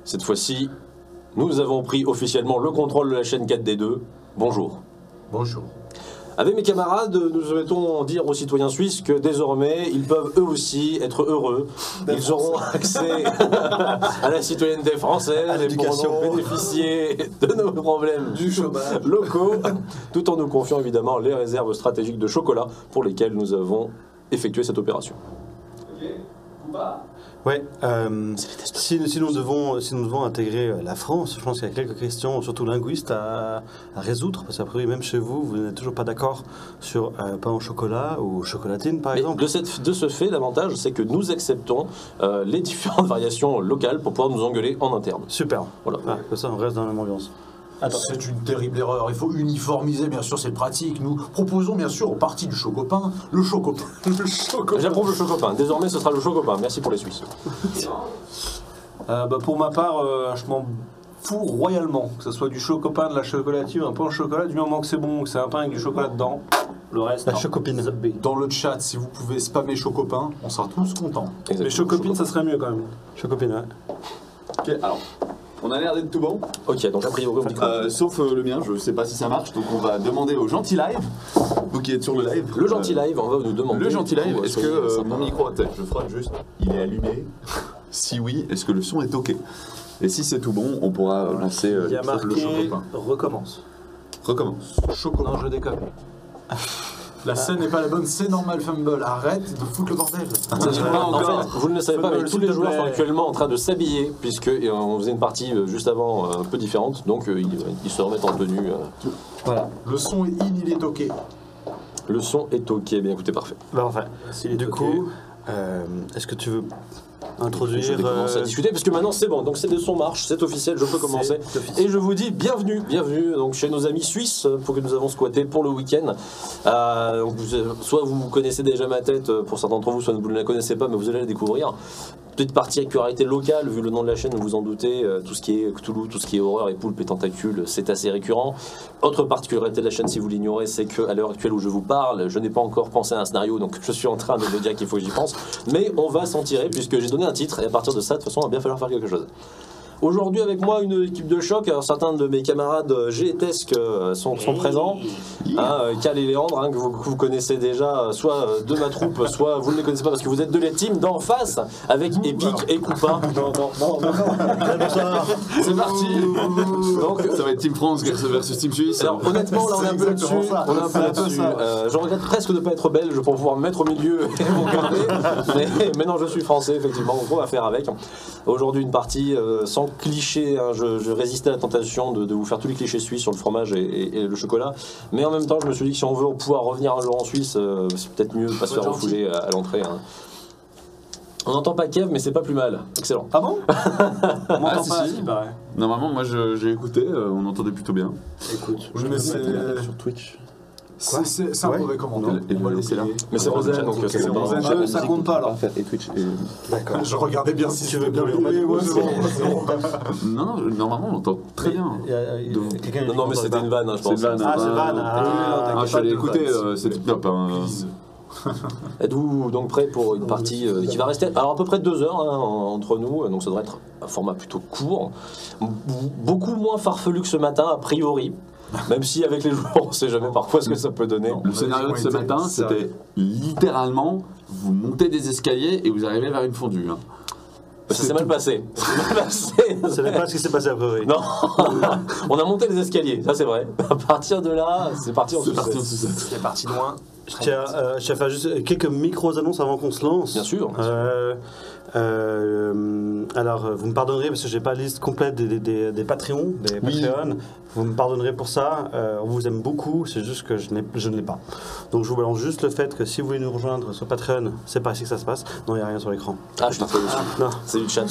Cette fois-ci, nous avons pris officiellement le contrôle de la chaîne 4D2. Bonjour. Bonjour. Avec mes camarades, nous souhaitons dire aux citoyens suisses que désormais, ils peuvent eux aussi être heureux. Ils auront accès à la citoyenneté française et pourront bénéficier de nos problèmes du chômage locaux, tout en nous confiant évidemment les réserves stratégiques de chocolat pour lesquelles nous avons effectué cette opération. Ouais, si nous devons intégrer la France, je pense qu'il y a quelques questions, surtout linguistes, à résoudre, parce qu'après, même chez vous, vous n'êtes toujours pas d'accord sur pain au chocolat ou chocolatine, par exemple. De ce fait, l'avantage, c'est que nous acceptons les différentes variations locales pour pouvoir nous engueuler en interne. Super. Voilà. Ah, comme ça, on reste dans la même ambiance. C'est une terrible erreur. Il faut uniformiser, bien sûr, c'est pratique. Nous proposons, bien sûr, au parti du Chocopin, le Chocopin. J'approuve le Chocopin. Désormais, ce sera le Chocopin. Merci pour les Suisses. Pour ma part, je m'en fous royalement. Que ce soit du Chocopin, de la chocolatine, un pain au chocolat, du moment que c'est bon, que c'est un pain avec du chocolat dedans. Le reste, la chocopine. Dans le chat, si vous pouvez spammer Chocopin, on sera tous contents. Mais chocopine, ça serait mieux quand même. Chocopine, ouais. Ok, alors. On a l'air d'être tout bon. Ok, donc a priori on dit quoi sauf le mien, je sais pas si ça marche, donc on va demander au gentil live, vous qui êtes sur le live. Le gentil live, on va nous demander. Le gentil live, est-ce que mon micro, je frotte juste, il est allumé? Si oui, est-ce que le son est ok? Et si c'est tout bon, on pourra lancer il y a marqué le Chocopin. Recommence. Recommence. Chocopin. Non, je déconne. La scène n'est pas la bonne, c'est normal, Fumble. Arrête de foutre le bordel. En fait, vous ne le savez pas, mais tous les joueurs sont actuellement en train de s'habiller, puisque on faisait une partie juste avant un peu différente, donc ils se remettent en tenue. Voilà. Le son est in, il est ok. Le son est ok, bien écoutez, parfait. Bah, enfin, du coup, est-ce que tu veux introduire Je vais commencer à discuter parce que maintenant c'est bon, donc c'est de son marche, c'est officiel, je peux commencer. Et je vous dis bienvenue donc chez nos amis suisses pour que nous avons squatté pour le week-end. Soit vous connaissez déjà ma tête pour certains d'entre vous, soit vous ne la connaissez pas, mais vous allez la découvrir. Petite particularité locale, vu le nom de la chaîne, vous vous en doutez, tout ce qui est Cthulhu, tout ce qui est horreur et poulpe et tentacules, c'est assez récurrent. Autre particularité de la chaîne, si vous l'ignorez, c'est qu'à l'heure actuelle où je vous parle, je n'ai pas encore pensé à un scénario, donc je suis en train de me dire qu'il faut que j'y pense. Mais on va s'en tirer, puisque j'ai donné un titre, et à partir de ça, de toute façon, il va bien falloir faire quelque chose. Aujourd'hui avec moi une équipe de choc, alors certains de mes camarades gétesques sont présents, Cal et Léandre, que vous connaissez déjà, soit de ma troupe, soit vous ne les connaissez pas parce que vous êtes de la team d'en face, avec Epic et Coupa. Non. C'est parti. Donc, ça va être Team France versus Team Suisse. Alors honnêtement là on est un peu là-dessus, je regrette presque de ne pas être belge pour pouvoir me mettre au milieu et vous regarder, mais non je suis français effectivement, donc on va faire avec. Aujourd'hui une partie sans cliché, hein, je résistais à la tentation de vous faire tous les clichés suisses sur le fromage et le chocolat, mais en même temps je me suis dit que si on veut pouvoir revenir un jour en Suisse, c'est peut-être mieux de ne pas se faire refouler à l'entrée. Hein. On n'entend pas Kev, mais c'est pas plus mal. Excellent. Ah bon? On m'entend si, pas, si. pareil. Normalement, moi j'ai écouté, on entendait plutôt bien. Écoute, je me sais sur Twitch. C'est un mauvais commentaire. Et on va le laisser là. Mais c'est Rosen, donc c'est bon. ça compte pas alors. Et Twitch. D'accord. Je regardais bien si tu veux bien. Non, normalement on entend très bien. Non, mais c'était une vanne, hein, je pense. C'est une vanne. Ah, c'est vanne. Je suis allé écouter, c'est top. Êtes-vous donc prêts pour une partie qui va rester alors à peu près 2 heures hein, entre nous, donc ça devrait être un format plutôt court, beaucoup moins farfelu que ce matin a priori, même si avec les joueurs on sait jamais parfois ce que ça peut donner. Le scénario de ce matin c'était littéralement vous montez des escaliers et vous arrivez vers une fondue. Hein. Ça s'est mal passé. Ce n'est pas ce qui s'est passé a priori. Non, on a monté les escaliers, ça c'est vrai. À partir de là, c'est parti en sucette. C'est parti loin. Je tiens à faire juste quelques micros-annonces avant qu'on se lance. Bien sûr. Alors, vous me pardonnerez parce que j'ai pas la liste complète des Patreons, des Patreons. Vous me pardonnerez pour ça. On vous aime beaucoup, c'est juste que je ne l'ai pas. Donc, je vous balance juste le fait que si vous voulez nous rejoindre sur Patreon, c'est pas ici que ça se passe. Non, il n'y a rien sur l'écran. Ah, je suis très déçu. Non. C'est du chat.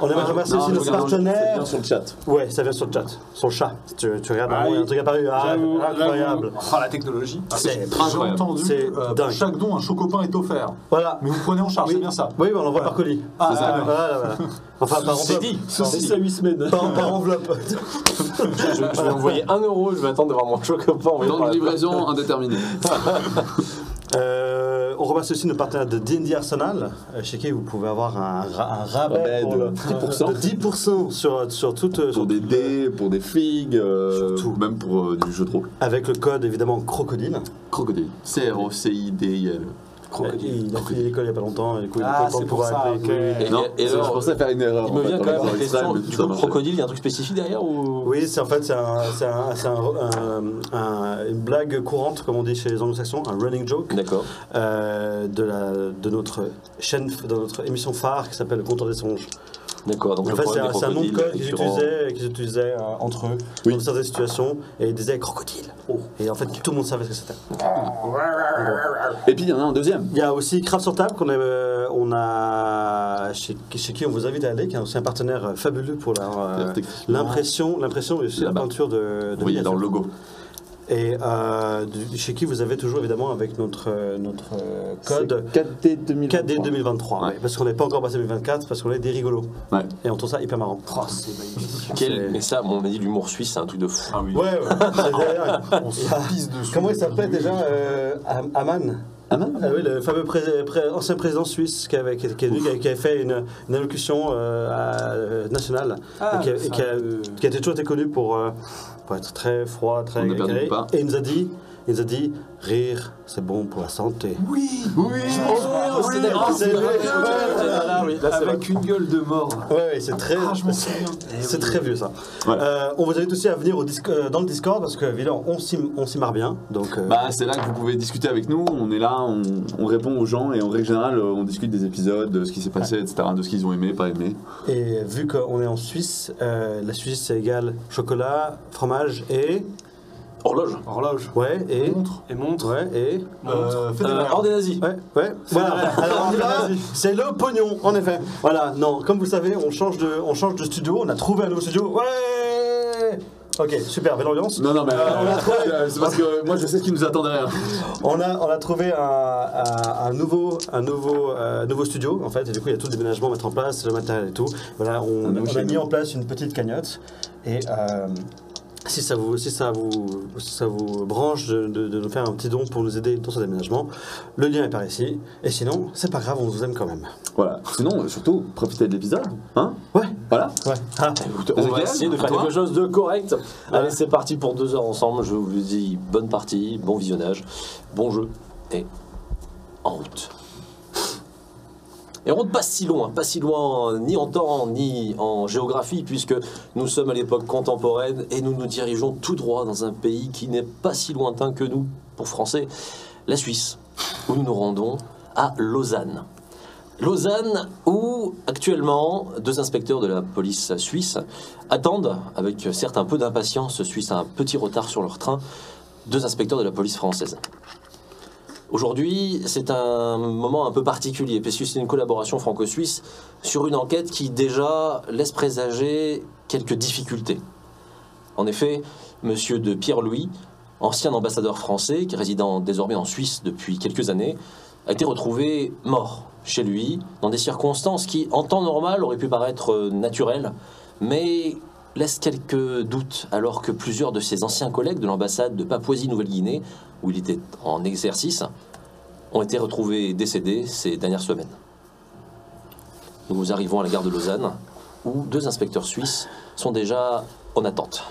On aimerait remercier aussi nos partenaires. C'est bien sur le chat. Ouais, ça vient sur le chat. Sur le chat. Tu regardes, il y a un truc apparu. Ah, incroyable. La technologie. C'est J'ai entendu, pour chaque don, un chocopin est offert. Voilà. Mais vous prenez en charge, c'est bien ça. Oui, on l'envoie par colis. Voilà. Enfin, par C'est enveloppe. dit. 6 à 8 semaines. Par enveloppe. Je vais envoyer 1 €, je vais attendre d'avoir mon chocopin envoyé Dans par une la livraison indéterminée. on remercie aussi nos partenaires de D&D Arsenal, chez qui vous pouvez avoir un rabais Rabais de 10%. de 10% sur toute... Pour des dés, pour des figues, Surtout. même pour du jeu de rôle. Avec le code évidemment Crocodile. Crocodile. C-R-O-C-I-D-I-L. Il a fini l'école il n'y a pas longtemps, et du coup il Ah, est content c'est de pour pouvoir ça, appeler. oui. Non, et je alors, pensais faire une erreur. Il me en fait, vient en quand même faisant la ça, question, mais du ça coup, marchait. crocodile, il y a un truc spécifique derrière ou... Oui, c'est en fait une blague courante, comme on dit chez les anglo-saxons, un running joke D'accord. de notre chaîne, de notre émission phare qui s'appelle Le Comptoir des songes. D'accord, donc En le fait, problème des c'est un nom de crocodiles code qu'ils récurrent. utilisaient entre eux Oui. dans certaines situations et ils disaient crocodile. Et en fait, tout le monde savait ce que c'était. Et puis il y en a un deuxième. Il y a aussi Craft sur table on a chez qui on vous invite à aller, qui est aussi un partenaire fabuleux pour l'impression et aussi la Là-bas. peinture de Vous voyez dans le logo. Et chez qui vous avez toujours évidemment avec notre code 4D 2023. 4D 2023. Ouais. Ouais, parce qu'on n'est pas encore passé 2024, parce qu'on est des rigolos. Ouais. Et on trouve ça hyper marrant. Oh, c'est magnifique. C'est- Mais ça, on m'a dit l'humour suisse, c'est un truc de fou. Ah oui. Ouais. On se pisse dessus. Comment il s'appelait déjà Aman. Aman Ah oui, le fameux ancien président suisse qui avait fait une allocution nationale Ah, et qui a toujours été connu pour être très froid, très On ne perdit carré. pas. Et il nous a dit rire, c'est bon pour la santé. Oui. Avec une gueule de mort. Ouais, c'est très, Ah, je m'en souviens. c'est très vieux ça. Ouais. On vous invite aussi à venir dans le Discord parce que évidemment on s'y marre bien. Donc Bah, c'est là que vous pouvez discuter avec nous. On est là, on répond aux gens et en règle générale, on discute des épisodes, de ce qui s'est passé, etc., de ce qu'ils ont aimé, pas aimé. et vu qu'on est en Suisse, la Suisse c'est égal chocolat, fromage et Horloge. Horloge. ouais et Montre. Et montre. ouais et Hors des nazis. ouais voilà. Alors on y va, c'est le pognon en effet. Voilà, non, comme vous le savez, on change de studio, on a trouvé un nouveau studio. Ouais. Ok, super, belle ambiance. Non, mais c'est parce que moi je sais ce qui nous attend derrière. On a trouvé un nouveau studio en fait, et du coup il y a tout le déménagement à mettre en place, le matériel et tout. Voilà, on a mis en place une petite cagnotte et si ça vous branche de nous faire un petit don pour nous aider dans ce déménagement, le lien est par ici. Et sinon, c'est pas grave, on vous aime quand même. Voilà. Sinon, surtout, profitez de l'épisode. Hein Ouais. Voilà. Ouais. Ah. Écoute, on va Ezekiel, essayer de faire toi quelque chose de correct. Allez, c'est parti pour 2 heures ensemble. Je vous dis bonne partie, bon visionnage, bon jeu et en route. Et on route pas si loin, ni en temps, ni en géographie, puisque nous sommes à l'époque contemporaine et nous nous dirigeons tout droit dans un pays qui n'est pas si lointain que nous, pour français, la Suisse, où nous nous rendons à Lausanne. Lausanne, où actuellement 2 inspecteurs de la police suisse attendent, avec certes un peu d'impatience, suisse à un petit retard sur leur train, 2 inspecteurs de la police française. Aujourd'hui, c'est un moment un peu particulier, puisque c'est une collaboration franco-suisse sur une enquête qui déjà laisse présager quelques difficultés. En effet, monsieur de Pierre-Louis, ancien ambassadeur français, qui réside désormais en Suisse depuis quelques années, a été retrouvé mort chez lui, dans des circonstances qui, en temps normal, auraient pu paraître naturelles, mais laissent quelques doutes, alors que plusieurs de ses anciens collègues de l'ambassade de Papouasie-Nouvelle-Guinée, où il était en exercice, ont été retrouvés décédés ces dernières semaines. Nous arrivons à la gare de Lausanne, où 2 inspecteurs suisses sont déjà en attente.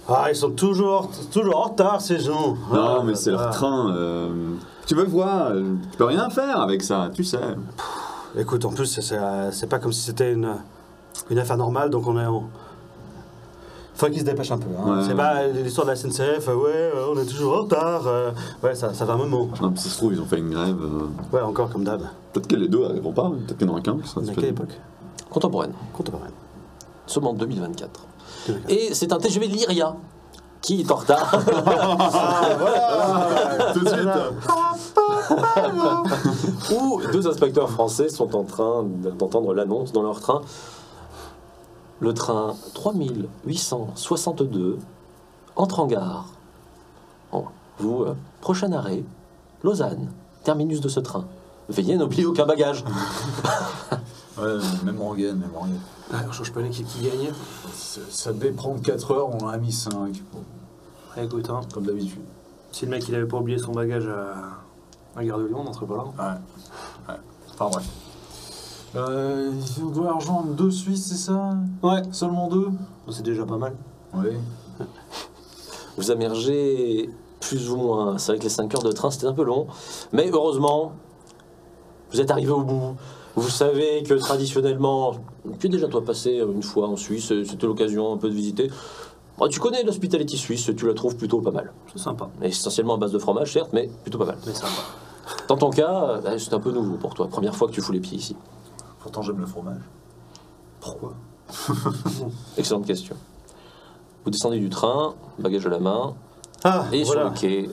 Ah, ils sont toujours en retard ces gens. Non, mais c'est Ah. leur train. Tu veux voir, tu peux rien faire avec ça, tu sais. Écoute, en plus, c'est pas comme si c'était une affaire normale, donc on est en... Faut qu'ils se dépêchent un peu. Hein. Ouais. C'est pas l'histoire de la SNCF, on est toujours en retard. Ouais, ça va un moment. Non, mais ça se trouve, ils ont fait une grève. Ouais, encore comme d'hab. Peut-être que les 2 arriveront pas, peut-être qu'il y en aura qu'un. qui sera On est à quelle époque Contemporaine, Contemporaine. seulement en 2024. Et c'est un TGV Lyria qui est en retard. Tout de suite. Où 2 inspecteurs français sont en train d'entendre l'annonce dans leur train. Le train 3862 entre en gare. Bon, vous, prochain arrêt, Lausanne, terminus de ce train. Veuillez n'oublier aucun bagage. Ouais, même Morgan. Je change pas l'équipe qui gagne. Ça devait prendre 4 heures, on en a mis 5. Écoute, hein, Comme d'habitude. si le mec il avait pas oublié son bagage La gare de Lyon, on n'entre pas là. Ouais. Enfin bref. On doit rejoindre 2 Suisses, c'est ça? Ouais. Seulement 2? C'est déjà pas mal. Oui. Vous émergez plus ou moins. C'est vrai que les 5 heures de train, c'était un peu long. Mais heureusement, vous êtes arrivé au bout. Vous savez que traditionnellement, tu es déjà toi passé une fois en Suisse, c'était l'occasion un peu de visiter. Bon, tu connais l'hospitality suisse, tu la trouves plutôt pas mal. C'est sympa. Essentiellement à base de fromage, certes, mais plutôt pas mal. Mais sympa. Dans ton cas, c'est un peu nouveau pour toi. Première fois que tu fous les pieds ici. Pourtant j'aime le fromage. Pourquoi? Excellente question. Vous descendez du train, bagage à la main, Ah, et sur voilà. le quai,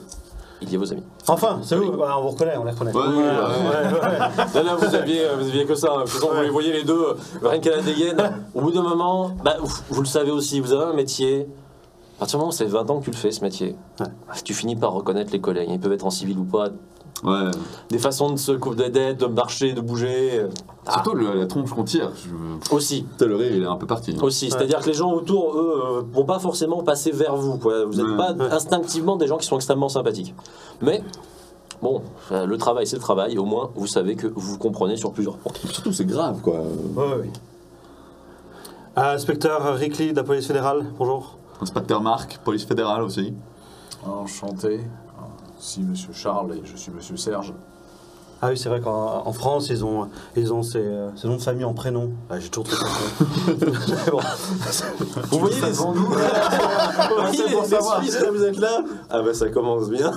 il y a vos amis. Enfin, c'est vous. Bah, on vous reconnaît, on les reconnaît. Là, vous aviez que ça. De toute façon, vous les voyez les deux, rien qu'à la dégaine. Au bout d'un moment, vous le savez aussi, vous avez un métier. À partir du moment où c'est 20 ans que tu le fais, ce métier, tu finis par reconnaître les collègues. Ils peuvent être en civil ou pas. Ouais. Des façons de se d'être, de marcher, de bouger. Surtout la tronche qu'on tire. Aussi. Le rire, il est un peu parti. Aussi, c'est-à-dire que les gens autour, eux, vont pas forcément passer vers vous. Quoi. Vous n'êtes pas instinctivement des gens qui sont extrêmement sympathiques. Mais, bon, le travail, c'est le travail. Au moins, vous savez que vous comprenez sur plusieurs points. Surtout, c'est grave, quoi. Oui. Inspecteur Rickley de la police fédérale, bonjour. Inspecteur Marc, police fédérale aussi. Enchanté. Si monsieur Charles et je suis monsieur Serge. Ah oui, c'est vrai qu'en France, ils ont ces noms de famille en prénom. Ah, j'ai toujours trouvé ça. Bon. Vous voyez les Devant nous. Suisses, là, vous êtes là. Ah bah ça commence bien.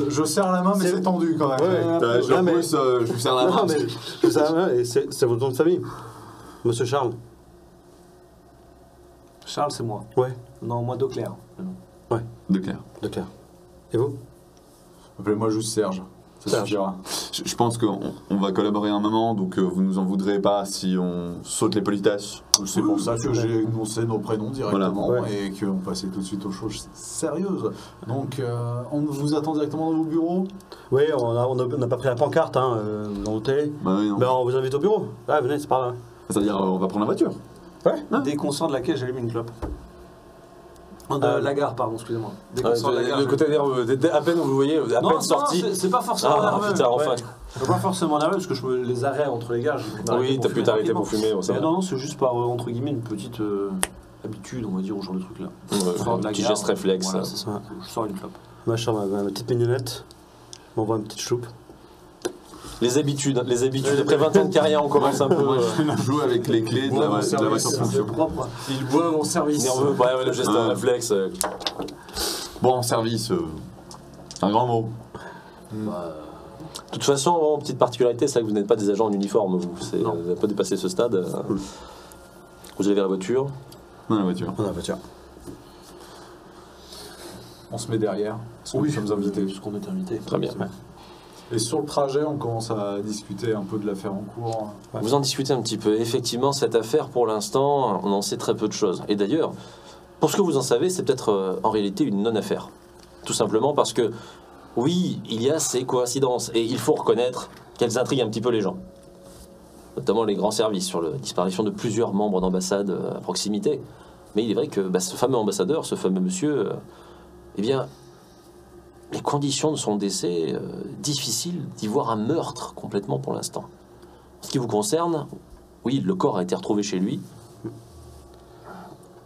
Je serre la main, mais c'est tendu quand même. Ouais. Je mais- pousse, je lui serre la main. Non, mais je sais rien, et c'est votre nom de famille, monsieur Charles. Charles, c'est moi. Ouais. Non, moi, Doclair. De clair. De clair. Et vous? Appelez-moi juste Serge. Ça Serge. suffira. Je pense qu'on va collaborer un moment, donc vous nous en voudrez pas si on saute les politesses. C'est pour ça que j'ai énoncé nos prénoms directement Voilà. et qu'on passait tout de suite aux choses sérieuses. Donc, on vous attend directement dans vos bureaux. Oui, on n'a pas pris la pancarte dans l'hôtel. Bah oui, non. Mais on vous invite au bureau. Ah, venez, c'est par là. C'est-à-dire, on va prendre la voiture. Dès qu'on sort de la caisse, j'allume une clope. La gare, pardon, excusez-moi. Dès qu'on Ouais, sort de la gare. le côté nerveux, à peine vous voyez, à Non, peine sorti. c'est pas forcément Ah nerveux. putain, enfin. Ouais. Je suis pas forcément nerveux parce que les arrêts entre les gares. Oui, t'as pu t'arrêter pour fumer. Ouais, ça Mais va. non, c'est juste par, entre guillemets, une petite habitude, on va dire, au genre de truc là. Ouais, Je sors de la petit gare, geste réflexe. Voilà, c'est ça. Je sors une clope. Ma chambre, ma petite mignonnette. On voit une petite choupe. Les habitudes. Après 20 ans de carrière, on commence un peu Je joue avec les clés de la voiture fonction. propre. Ils boivent en service. nerveux. Ouais, le geste réflexe. Bon, en service, un grand mot. De toute façon, bon, petite particularité, c'est que vous n'êtes pas des agents en uniforme. Vous n'avez pas dépassé ce stade. Vous allez vers la voiture. Dans la voiture. On a la voiture. On se met derrière. Parce que nous sommes invités. Parce qu'on est invité. Très bien. Et sur le trajet, on commence à discuter un peu de l'affaire en cours. Vous en discutez un petit peu. Effectivement, cette affaire, pour l'instant, on en sait très peu de choses. Et d'ailleurs, pour ce que vous en savez, c'est peut-être en réalité une non-affaire. Tout simplement parce que, oui, il y a ces coïncidences. Et il faut reconnaître qu'elles intriguent un petit peu les gens. Notamment les grands services sur la disparition de plusieurs membres d'ambassade à proximité. Mais il est vrai que ce fameux ambassadeur, ce fameux monsieur, eh bien, les conditions de son décès, difficile d'y voir un meurtre complètement pour l'instant. En ce qui vous concerne, oui, le corps a été retrouvé chez lui.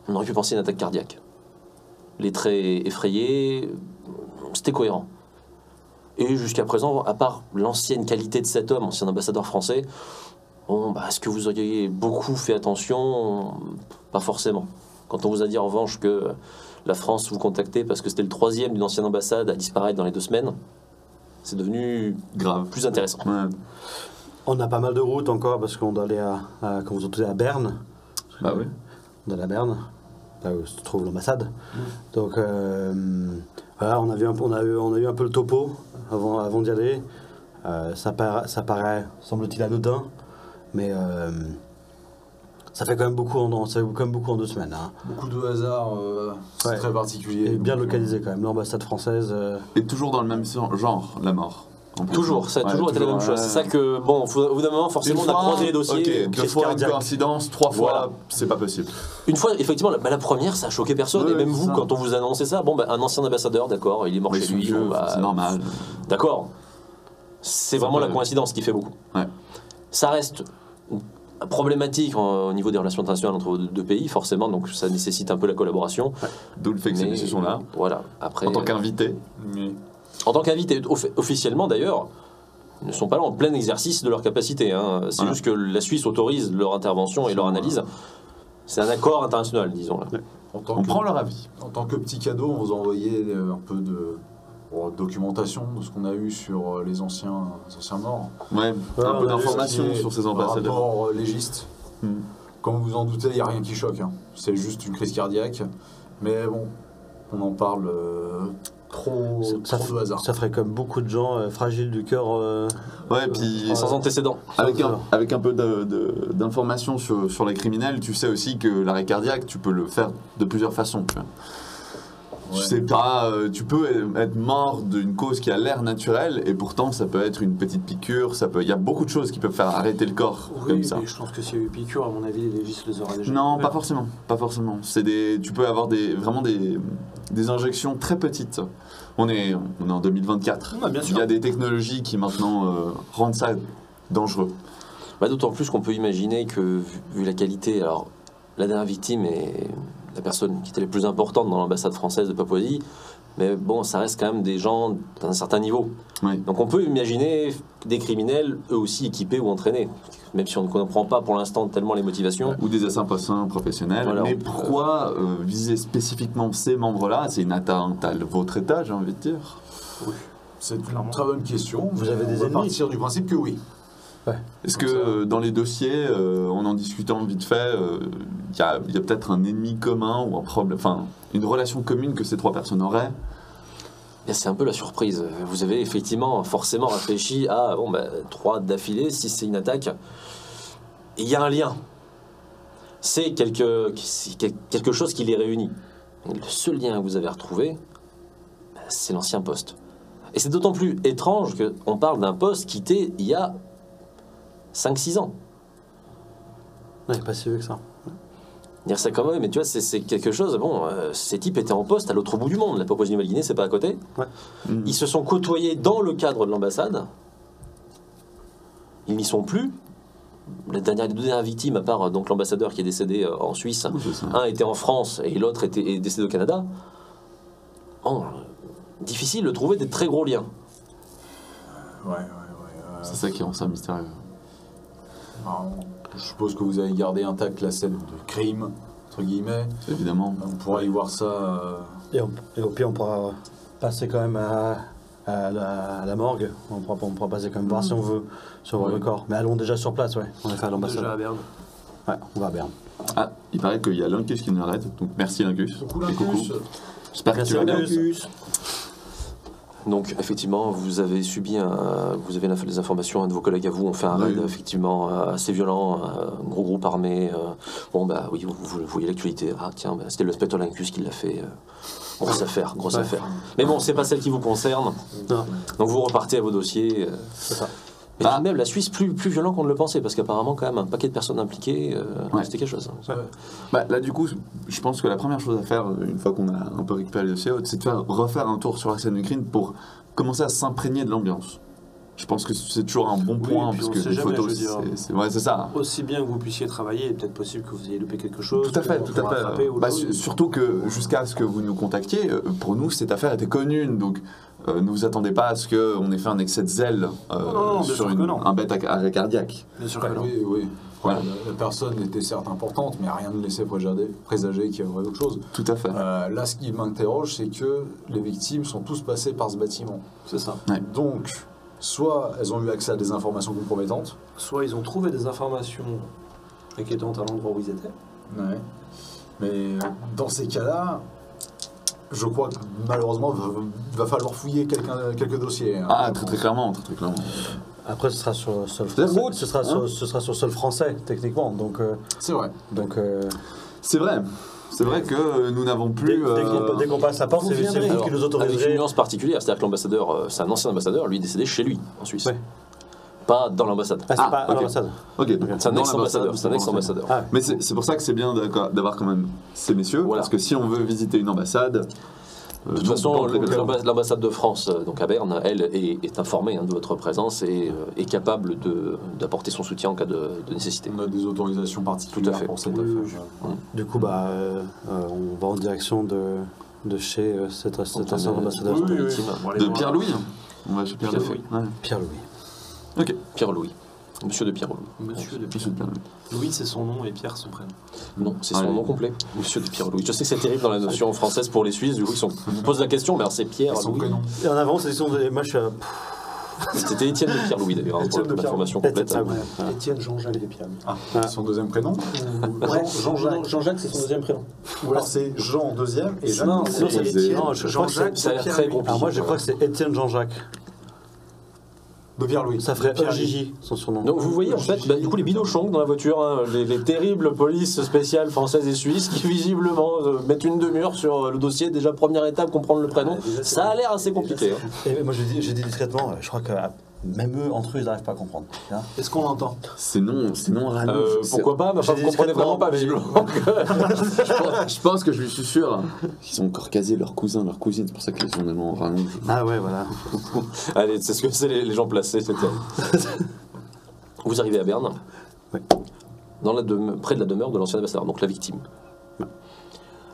On aurait pu penser à une attaque cardiaque. Les traits effrayés, c'était cohérent. Et jusqu'à présent, à part l'ancienne qualité de cet homme, ancien ambassadeur français, bon, est-ce que vous auriez beaucoup fait attention? Pas forcément. Quand on vous a dit en revanche que la France vous contactait parce que c'était le 3e d'une ancienne ambassade à disparaître dans les 2 semaines, c'est devenu Grave. plus intéressant. Ouais. On a pas mal de routes encore parce qu'on doit aller comme vous entendez, à Berne. Bah oui. On est à Berne, là où se trouve l'ambassade. Donc voilà, on a eu un peu le topo avant d'y aller. Ça paraît, semble-t-il, anodin, mais ça fait quand même beaucoup en 2 semaines. Hein. Beaucoup de hasard, c'est Ouais. très particulier. Et bien Donc, localisé quand même, l'ambassade française. Et toujours dans le même genre, la mort. En plus. Toujours, ça a Ouais, toujours été la même chose. C'est ça que, bon, au bout d'un moment, forcément, on a croisé les dossiers. Ok, 2 fois une cardiaque. coïncidence, 3 fois, Voilà. c'est pas possible. Une fois, effectivement, la première, ça a choqué personne. Ouais, et même c'est vous, ça. quand on vous a annoncé ça, un ancien ambassadeur, d'accord, il est mort Mais chez lui. c'est bon, normal. D'accord. C'est vraiment la coïncidence qui fait beaucoup. Ouais. Ça reste problématique au niveau des relations internationales entre deux pays, forcément, donc ça nécessite un peu la collaboration. D'où le fait que ces messieurs sont là. Voilà. Après, En tant qu'invités. en tant qu'invités, officiellement d'ailleurs, ils ne sont pas là en plein exercice de leur capacité. Hein. C'est juste que la Suisse autorise leur intervention et leur analyse. C'est un accord international, disons. Là. On prend leur avis. En tant que petit cadeau, on vous a envoyé un peu de documentation de ce qu'on a eu sur les anciens morts. Ouais, un peu d'informations sur ces ambassadeurs. Rapport légiste. Comme vous en doutez, il n'y a rien qui choque. Hein. C'est juste une crise cardiaque. Mais bon, on en parle trop de hasard. Ça ferait comme beaucoup de gens fragiles du cœur. Ouais, puis Sans antécédent. avec un peu d'informations sur les criminels, tu sais aussi que l'arrêt cardiaque, tu peux le faire de plusieurs façons. Tu vois. Tu sais pas, tu peux être mort d'une cause qui a l'air naturelle et pourtant ça peut être une petite piqûre, il y a beaucoup de choses qui peuvent faire arrêter le corps comme ça. Mais je pense que s'il y a eu piqûre, à mon avis, les légistes les auraient déjà. Non, pas forcément. Tu peux avoir vraiment des injections très petites. On est en 2024. Ouais, bien sûr. Il y a des technologies qui maintenant rendent ça dangereux. D'autant plus qu'on peut imaginer que, vu la qualité, alors la dernière victime est la personne qui était la plus importante dans l'ambassade française de Papouasie, mais bon, ça reste quand même des gens d'un certain niveau. Oui. Donc on peut imaginer des criminels, eux aussi équipés ou entraînés, même si on ne comprend pas pour l'instant tellement les motivations. Ou des assassins professionnels. Voilà, mais pourquoi viser spécifiquement ces membres-là? C'est une atteinte à votre état, j'ai envie de dire. C'est une très bonne question. Vous avez des on va ennemis partir du principe que oui. Est-ce que dans les dossiers, en discutant vite fait, il y a peut-être un ennemi commun ou un problème, enfin une relation commune que ces trois personnes auraient? C'est un peu la surprise. Vous avez effectivement forcément réfléchi à 3 d'affilée, si c'est une attaque, il y a un lien. C'est quelque chose qui les réunit. Et le seul lien que vous avez retrouvé, c'est l'ancien poste. Et c'est d'autant plus étrange qu'on parle d'un poste quitté il y a 5-6 ans. Ouais, pas si vieux que ça. Dire ça quand même, mais tu vois, c'est quelque chose. Ces types étaient en poste à l'autre bout du monde. La Papouasie-Nouvelle-Guinée, c'est pas à côté. Ouais. Ils se sont côtoyés dans le cadre de l'ambassade. Ils n'y sont plus. Les 2 dernières victimes, à part donc l'ambassadeur qui est décédé en Suisse, un était en France et l'autre est décédé au Canada. Difficile de trouver des très gros liens. Ouais. C'est ça qui rend ça mystérieux. Alors, je suppose que vous avez gardé intact la scène de crime, entre guillemets. Évidemment. On pourra y voir ça. Et au pire, on pourra passer quand même à la morgue. On pourra passer quand même voir si on veut sur le corps. Mais allons déjà sur place, ouais. On est fait à l'ambassade. Déjà à Berne. Ouais, on va à Berne. Ah, il paraît qu'il y a Lincus qui nous arrête, donc merci Lincus. Coucou, Et coucou. Lincus. J'espère que tu vas bien. Donc effectivement, vous avez les informations, un de vos collègues à vous ont fait un raid effectivement assez violent, un gros groupe armé. Oui, vous voyez l'actualité. Ah tiens, c'était le Spectre Lincus qui l'a fait. Grosse affaire. Mais bon, c'est pas celle qui vous concerne. Non. Donc vous repartez à vos dossiers. C'est ça. Mais tout de même, la Suisse plus violent qu'on ne le pensait, parce qu'apparemment quand même un paquet de personnes impliquées, c'était quelque chose. Là du coup, je pense que la première chose à faire, une fois qu'on a un peu récupéré le dossier, c'est de refaire un tour sur la scène du crime pour commencer à s'imprégner de l'ambiance. Je pense que c'est toujours un bon point, parce que les photos, c'est ça. Aussi bien que vous puissiez travailler, il est peut-être possible que vous ayez loupé quelque chose. Tout à fait. Surtout que jusqu'à ce que vous nous contactiez, pour nous, cette affaire était commune, donc ne vous attendez pas à ce qu'on ait fait un excès de zèle sur un bête arrêt cardiaque. Bien sûr que non. Oui. Voilà. La personne était certes importante, mais rien ne laissait présager qu'il y aurait autre chose. Tout à fait. Là, ce qui m'interroge, c'est que les victimes sont tous passées par ce bâtiment. C'est ça. Ouais. Donc, soit elles ont eu accès à des informations compromettantes. Soit ils ont trouvé des informations inquiétantes à l'endroit où ils étaient. Ouais. Mais dans ces cas-là, je crois que malheureusement, il va falloir fouiller quelques dossiers. Hein. Ah, très clairement. Après, ce sera sur sol C'est français. route, Ce sera sur sol français, techniquement. Donc, C'est vrai. C'est vrai. C'est vrai que nous n'avons plus... dès qu'on passe la porte, c'est vous qui nous Avec une autoriserez. nuance particulière, c'est-à-dire que l'ambassadeur, c'est un ancien ambassadeur, lui est décédé chez lui, en Suisse. Ouais. Pas dans l'ambassade. Ah, c'est pas à ok. l'ambassade. Ok, donc C'est un dans ex-ambassadeur. l'ambassade, C'est un ex-ambassadeur. Ah, Mais c'est pour ça que c'est bien d'avoir quand même ces messieurs, Voilà. parce que si on veut visiter une ambassade, De toute façon, l'ambassade de France, donc à Berne, elle est informée de votre présence et est capable d'apporter son soutien en cas de nécessité. On a des autorisations particulières Tout à fait. pour cette Oui, affaire. Du coup, on va en direction de chez cet ambassadeur. Oui, oui. De Pierre-Louis. On va chez Pierre-Louis. Tout à fait. Ouais. Pierre-Louis. Ok. Pierre-Louis. Monsieur de Pierre-Louis. Monsieur de Monsieur de Pierre-Louis. Louis, c'est son nom et Pierre, son prénom. Non, c'est son Allez. nom complet. Monsieur de Pierre-Louis. Je sais que c'est terrible dans la notion française pour les Suisses, du coup, ils me posent la question, mais alors c'est Pierre. Et son Louis. prénom. Et en avant, c'est moi, je suis à... C'était Étienne de Pierre-Louis d'ailleurs, pour Étienne de l'information Pierre-Louis. complète. Ah ouais. Étienne Jean-Jacques Despierres. Ah, son deuxième prénom. Jean-Jacques. Jean-Jacques, c'est son deuxième prénom. Ou alors c'est Jean deuxième et Jacques. Non, Sinon, c'est Étienne. non, je crois que Jean-Jacques. Ça a l'air très compliqué. Alors moi, je crois que c'est Étienne Jean-Jacques. De Pierre-Louis. Ça ferait Pierre-Louis. Gigi, son surnom. Donc vous voyez en fait, du coup les binochons dans la voiture, les terribles polices spéciales françaises et suisses qui visiblement mettent une demi-heure sur le dossier. Déjà première étape, comprendre le prénom. Ça a l'air assez compliqué. Et moi, j'ai dit discrètement, je crois que même eux, entre eux, ils n'arrivent pas à comprendre. Hein. Est-ce qu'on l'entend? C'est non Rano. Pourquoi pas? Ma femme ne comprenait vraiment pas visiblement. Je pense que je suis sûr qu'ils ont encore casé leur cousin, leur cousine. C'est pour ça qu'ils sont des noms Rano. Ah ouais, voilà. Allez, c'est ce que c'est les gens placés, c'était. Vous arrivez à Berne, Ouais. près de la demeure de l'ancien ambassadeur, donc la victime.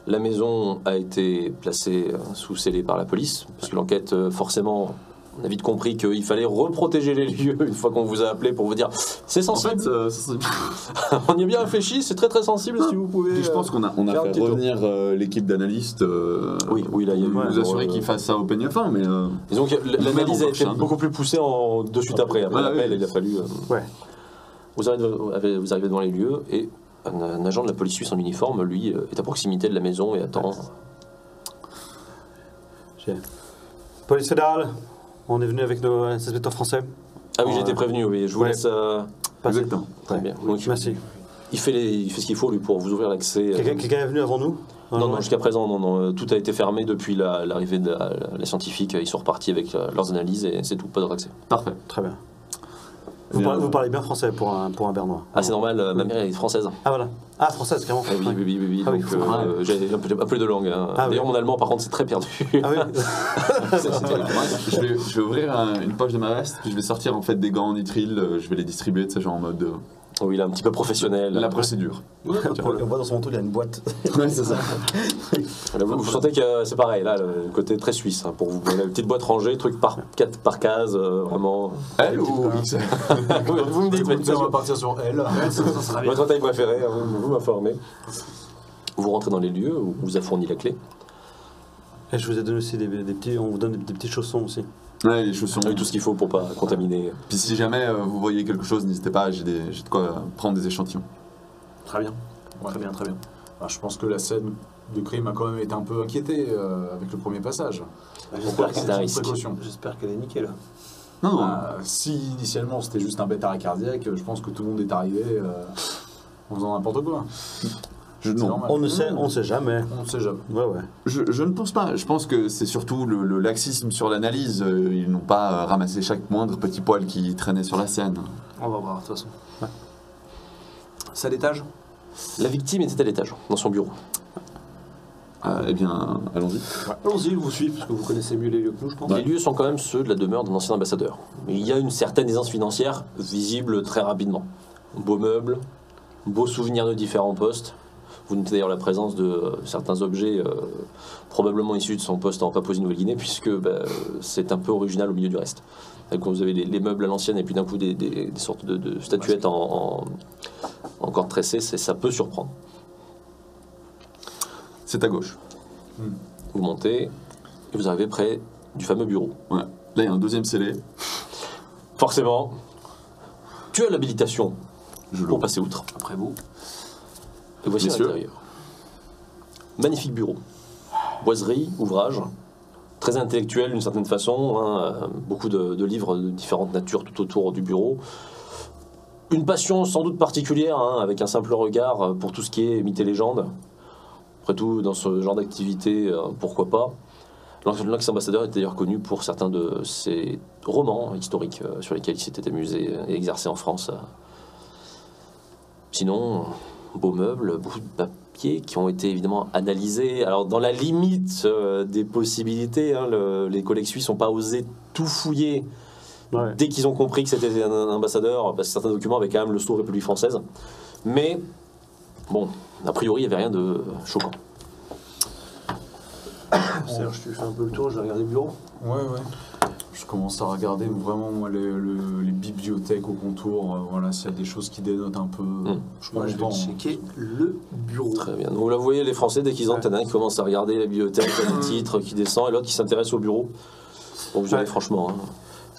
La maison a été placée sous scellé par la police, parce que l'enquête, forcément, on a vite compris qu'il fallait reprotéger les lieux une fois qu'on vous a appelé pour vous dire c'est En sensible. fait, On y a bien réfléchi, c'est très très sensible si vous pouvez. je pense qu'on a faire un fait petit tour. revenir l'équipe d'analystes. Oui, là il y a eu. Vous assurer qu'ils fassent ça au peigne fin, mais. Disons que l'analyse a été Même en beaucoup plus poussée de suite après. Après Ouais, l'appel, oui. il a fallu. Ouais. Vous arrivez devant les lieux et un agent de la police suisse en uniforme, lui, est à proximité de la maison et attend. Police fédérale, on est venu avec nos inspecteurs français. Ah oui, j'ai été prévenu, oui. Je vous Ouais. laisse. Passez. Exactement. Très bien. Donc, Merci. il fait ce qu'il faut, lui, pour vous ouvrir l'accès. Quelqu'un est venu avant nous? Non, jusqu'à présent, non. Tout a été fermé depuis l'arrivée de la scientifique. Ils sont repartis avec leurs analyses et c'est tout, pas d'autre accès. Parfait. Très bien. Eh bien, Vous parlez bien français pour un Bernois. Ah, c'est normal, ma mère est française. Ah voilà. Ah, française, carrément. Ah, oui, Ouais. oui. Ah oui, Donc, faut- j'ai un peu de langue. Hein. Ah, D'ailleurs, oui. mon allemand, par contre, c'est très perdu. Ah oui. je vais ouvrir une poche de ma veste, puis je vais sortir en fait des gants en nitrile, je vais les distribuer, tu sais, genre en mode Oui, il est un petit peu professionnel. la procédure. On voit dans son manteau, il y a une boîte. Ouais, c'est ça. Là, vous sentez que c'est pareil, là, le côté très suisse hein, pour vous. La petite boîte rangée, truc par case, vraiment. Elle ou XL? Vous me dites, Écoutez, on va partir sur elle. votre taille préférée, hein, vous m'informez. Vous rentrez dans les lieux où on vous a fourni la clé. Et je vous ai donné aussi des petits, on vous donne des petits chaussons aussi. Ouais, les chaussons. Avec tout ce qu'il faut pour pas contaminer. Puis si jamais vous voyez quelque chose, n'hésitez pas, j'ai de quoi prendre des échantillons. Très bien. Ouais. Très bien, très bien. Ah, je pense que la scène de crime a quand même été un peu inquiétée avec le premier passage. J'espère que c'est un Sans risque. précaution. J'espère qu'elle est nickel. Non, Si initialement c'était juste un bête arrêt cardiaque, je pense que tout le monde est arrivé en faisant n'importe quoi. je, C'est non. normal. On ne sait jamais. On ne sait jamais. Ouais. Je ne pense pas. Je pense que c'est surtout le laxisme sur l'analyse. Ils n'ont pas ramassé chaque moindre petit poil qui traînait sur la scène. On va voir, de toute façon. C'est à l'étage? La victime était à l'étage, dans son bureau. Eh bien, allons-y. Allons-y, je vous suis, parce que vous connaissez mieux les lieux que nous, je pense. Les lieux sont quand même ceux de la demeure d'un ancien ambassadeur. Mais il y a une certaine aisance financière visible très rapidement. Beaux meubles, beaux souvenirs de différents postes. Vous notez d'ailleurs la présence de certains objets probablement issus de son poste en Papouasie-Nouvelle-Guinée, puisque c'est un peu original au milieu du reste. Et quand vous avez les meubles à l'ancienne et puis d'un coup des sortes de statuettes encore tressées, ça peut surprendre. C'est à gauche. Vous montez et vous arrivez près du fameux bureau. Ouais. Là, il y a un deuxième scellé. Forcément, tu as l'habilitation Je pour l'ouvre. passer outre. Après vous. Et voici Messieurs. l'intérieur. Magnifique bureau. Boiserie, ouvrage, très intellectuel d'une certaine façon, hein, beaucoup de livres de différentes natures tout autour du bureau. Une passion sans doute particulière, hein, avec un simple regard pour tout ce qui est mythes et légendes. Après tout, dans ce genre d'activité, pourquoi pas. L'ex-ambassadeur est d'ailleurs connu pour certains de ses romans historiques sur lesquels il s'était amusé et exercé en France. Sinon, beaux meubles, beaucoup de papiers qui ont été évidemment analysés. Alors dans la limite des possibilités, hein, les collègues suisses n'ont pas osé tout fouiller dès qu'ils ont compris que c'était un ambassadeur, parce que certains documents avaient quand même le sceau République française. Mais bon, a priori, il n'y avait rien de choquant. Serge, tu fais un peu le tour, je vais regarder le bureau. Ouais. Je commence à regarder vraiment moi, les bibliothèques au contour, voilà, s'il y a des choses qui dénotent un peu. Moi, je vais checker le bureau. Très bien. Donc, vous la voyez, les Français, dès qu'ils entrent, il y en a un qui commence à regarder la bibliothèque, les titres qui descend, et l'autre qui s'intéresse au bureau. Donc, vous allez franchement. Hein.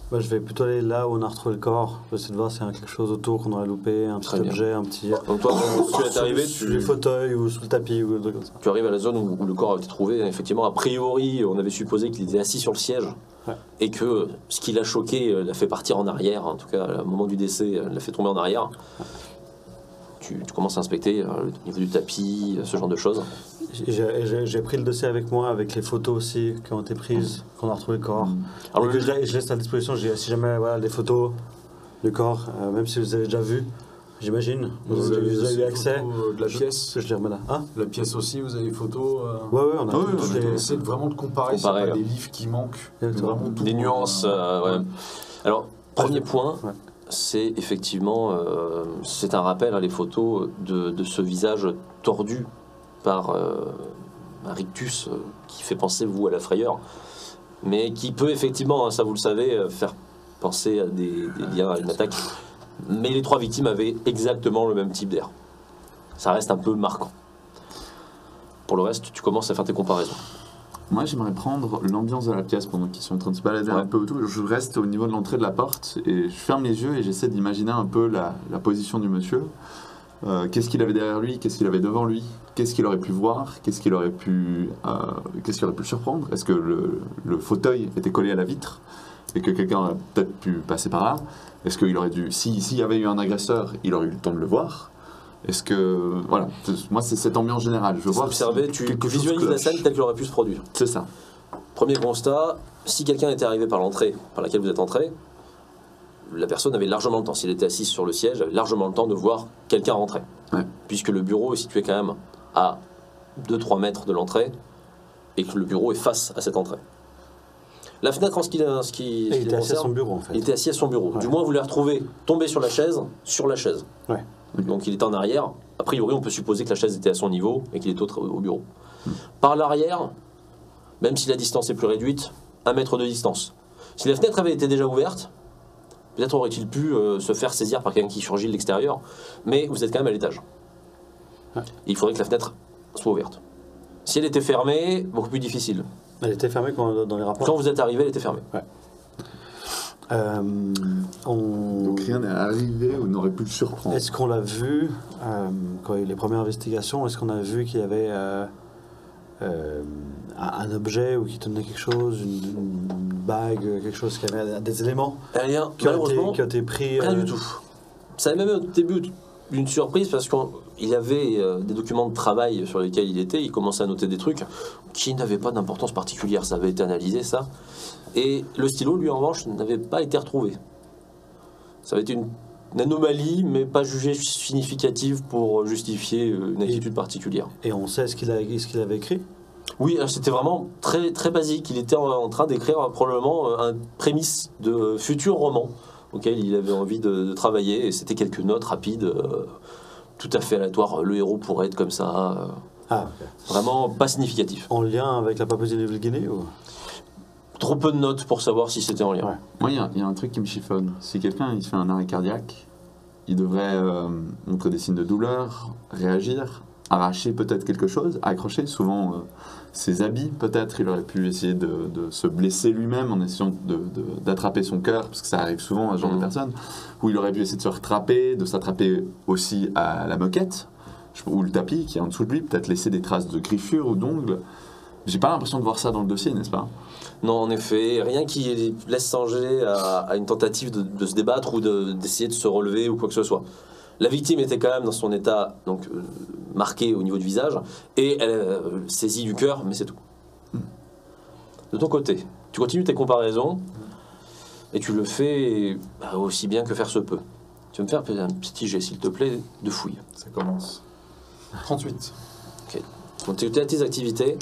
Moi, je vais plutôt aller là où on a retrouvé le corps. Je vais essayer de voir s'il y a quelque chose autour qu'on aurait loupé, un petit objet, un petit. Donc, toi, quand tu es arrivé, sur les fauteuils ou sous le tapis ou des trucs comme ça. Tu arrives à la zone où le corps a été trouvé. Effectivement, a priori, on avait supposé qu'il était assis sur le siège. Et que ce qui l'a choqué l'a fait partir en arrière, en tout cas au moment du décès, l'a fait tomber en arrière. Tu commences à inspecter le niveau du tapis, ce genre de choses. J'ai pris le dossier avec moi, avec les photos aussi qui ont été prises, qu'on a retrouvé le corps. Alors, je laisse à disposition, si jamais voilà, les photos du corps, même si vous avez déjà vu, j'imagine, vous avez eu accès. De la pièce. Je les remets là. Hein, la pièce aussi, vous avez des photos. Ouais, on a. Je vais essayer vraiment de comparer. S'il n'y a pas des livres qui manquent. Vraiment des nuances. Ouais. Alors, premier point. C'est effectivement, c'est un rappel, hein, les photos de ce visage tordu par un rictus qui fait penser, vous, à la frayeur, mais qui peut effectivement, hein, ça vous le savez, faire penser à des liens à une attaque. Mais les 3 victimes avaient exactement le même type d'air. Ça reste un peu marquant. Pour le reste, tu commences à faire tes comparaisons. Moi, j'aimerais prendre l'ambiance de la pièce pendant qu'ils sont en train de se balader un peu autour. Je reste au niveau de l'entrée de la porte et je ferme les yeux et j'essaie d'imaginer un peu la position du monsieur. Qu'est-ce qu'il avait derrière lui? Qu'est-ce qu'il avait devant lui? Qu'est-ce qu'il aurait pu voir? Qu'est-ce qui aurait pu le surprendre? Est-ce que le fauteuil était collé à la vitre et que quelqu'un aurait peut-être pu passer par là? Est-ce qu'il aurait dû... S'il y avait eu un agresseur, il aurait eu le temps de le voir? Est-ce que... Voilà, moi c'est cette ambiance générale. Je veux voir observer, tu visualises la scène telle qu'elle aurait pu se produire. C'est ça. Premier constat, si quelqu'un était arrivé par l'entrée par laquelle vous êtes entré, la personne avait largement le temps, s'il était assise sur le siège, avait largement le temps de voir quelqu'un rentrer. Ouais. Puisque le bureau est situé quand même à 2-3 mètres de l'entrée et que le bureau est face à cette entrée. La fenêtre, en ce qui il était assis à son bureau, en fait. Il était assis à son bureau. Ouais. Du moins, vous l'avez retrouvé tombé sur la chaise. Ouais. Donc il était en arrière. A priori, on peut supposer que la chaise était à son niveau et qu'il est au bureau. Par l'arrière, même si la distance est plus réduite, 1 mètre de distance. Si la fenêtre avait été déjà ouverte, peut-être aurait-il pu se faire saisir par quelqu'un qui surgit de l'extérieur, mais vous êtes quand même à l'étage. Ouais. Il faudrait que la fenêtre soit ouverte. Si elle était fermée, beaucoup plus difficile. Elle était fermée dans les rapports. Quand vous êtes arrivé, elle était fermée. Ouais. Donc rien n'est arrivé ou n'aurait pu le surprendre. Est-ce qu'on l'a vu, quand il y a eu les premières investigations, est-ce qu'on a vu qu'il y avait un objet ou qui tenait quelque chose, une bague, quelque chose qui avait des éléments Rien, qui ont malheureusement, été pris rien du tout. Ça a même au début une surprise parce qu'il y avait des documents de travail sur lesquels il était, il commençait à noter des trucs qui n'avaient pas d'importance particulière, ça avait été analysé ça. Et le stylo, lui, en revanche, n'avait pas été retrouvé. Ça avait été une anomalie, mais pas jugée significative pour justifier une attitude particulière. Et on sait ce qu'il avait écrit? Oui, c'était vraiment très, très basique. Il était en train d'écrire probablement un prémisse de futur roman auquel il avait envie de travailler. Et c'était quelques notes rapides, tout à fait aléatoires. Le héros pourrait être comme ça. Vraiment pas significatif. En lien avec la Papouasie-Nouvelle-Guinée ou... Trop peu de notes pour savoir si c'était en lien. Ouais. Moi, il y a un truc qui me chiffonne. Si quelqu'un il se fait un arrêt cardiaque, il devrait montrer des signes de douleur, réagir, arracher peut-être quelque chose, accrocher. Souvent, ses habits, peut-être, il aurait pu essayer de se blesser lui-même en essayant d'attraper son cœur, parce que ça arrive souvent à ce genre de personnes, où il aurait pu essayer de se rattraper, de s'attraper aussi à la moquette, ou le tapis qui est en dessous de lui, peut-être laisser des traces de griffures ou d'ongles. J'ai pas l'impression de voir ça dans le dossier, n'est-ce pas? Non, en effet, rien qui laisse songer à une tentative de se débattre ou d'essayer de se relever ou quoi que ce soit. La victime était quand même dans son état donc, marqué au niveau du visage et elle saisit du cœur, mais c'est tout. De ton côté, tu continues tes comparaisons et tu le fais aussi bien que faire se peut. Tu vas me faire un petit jet, s'il te plaît, de fouille. Ça commence. 38. Ok. Donc tu as tes activités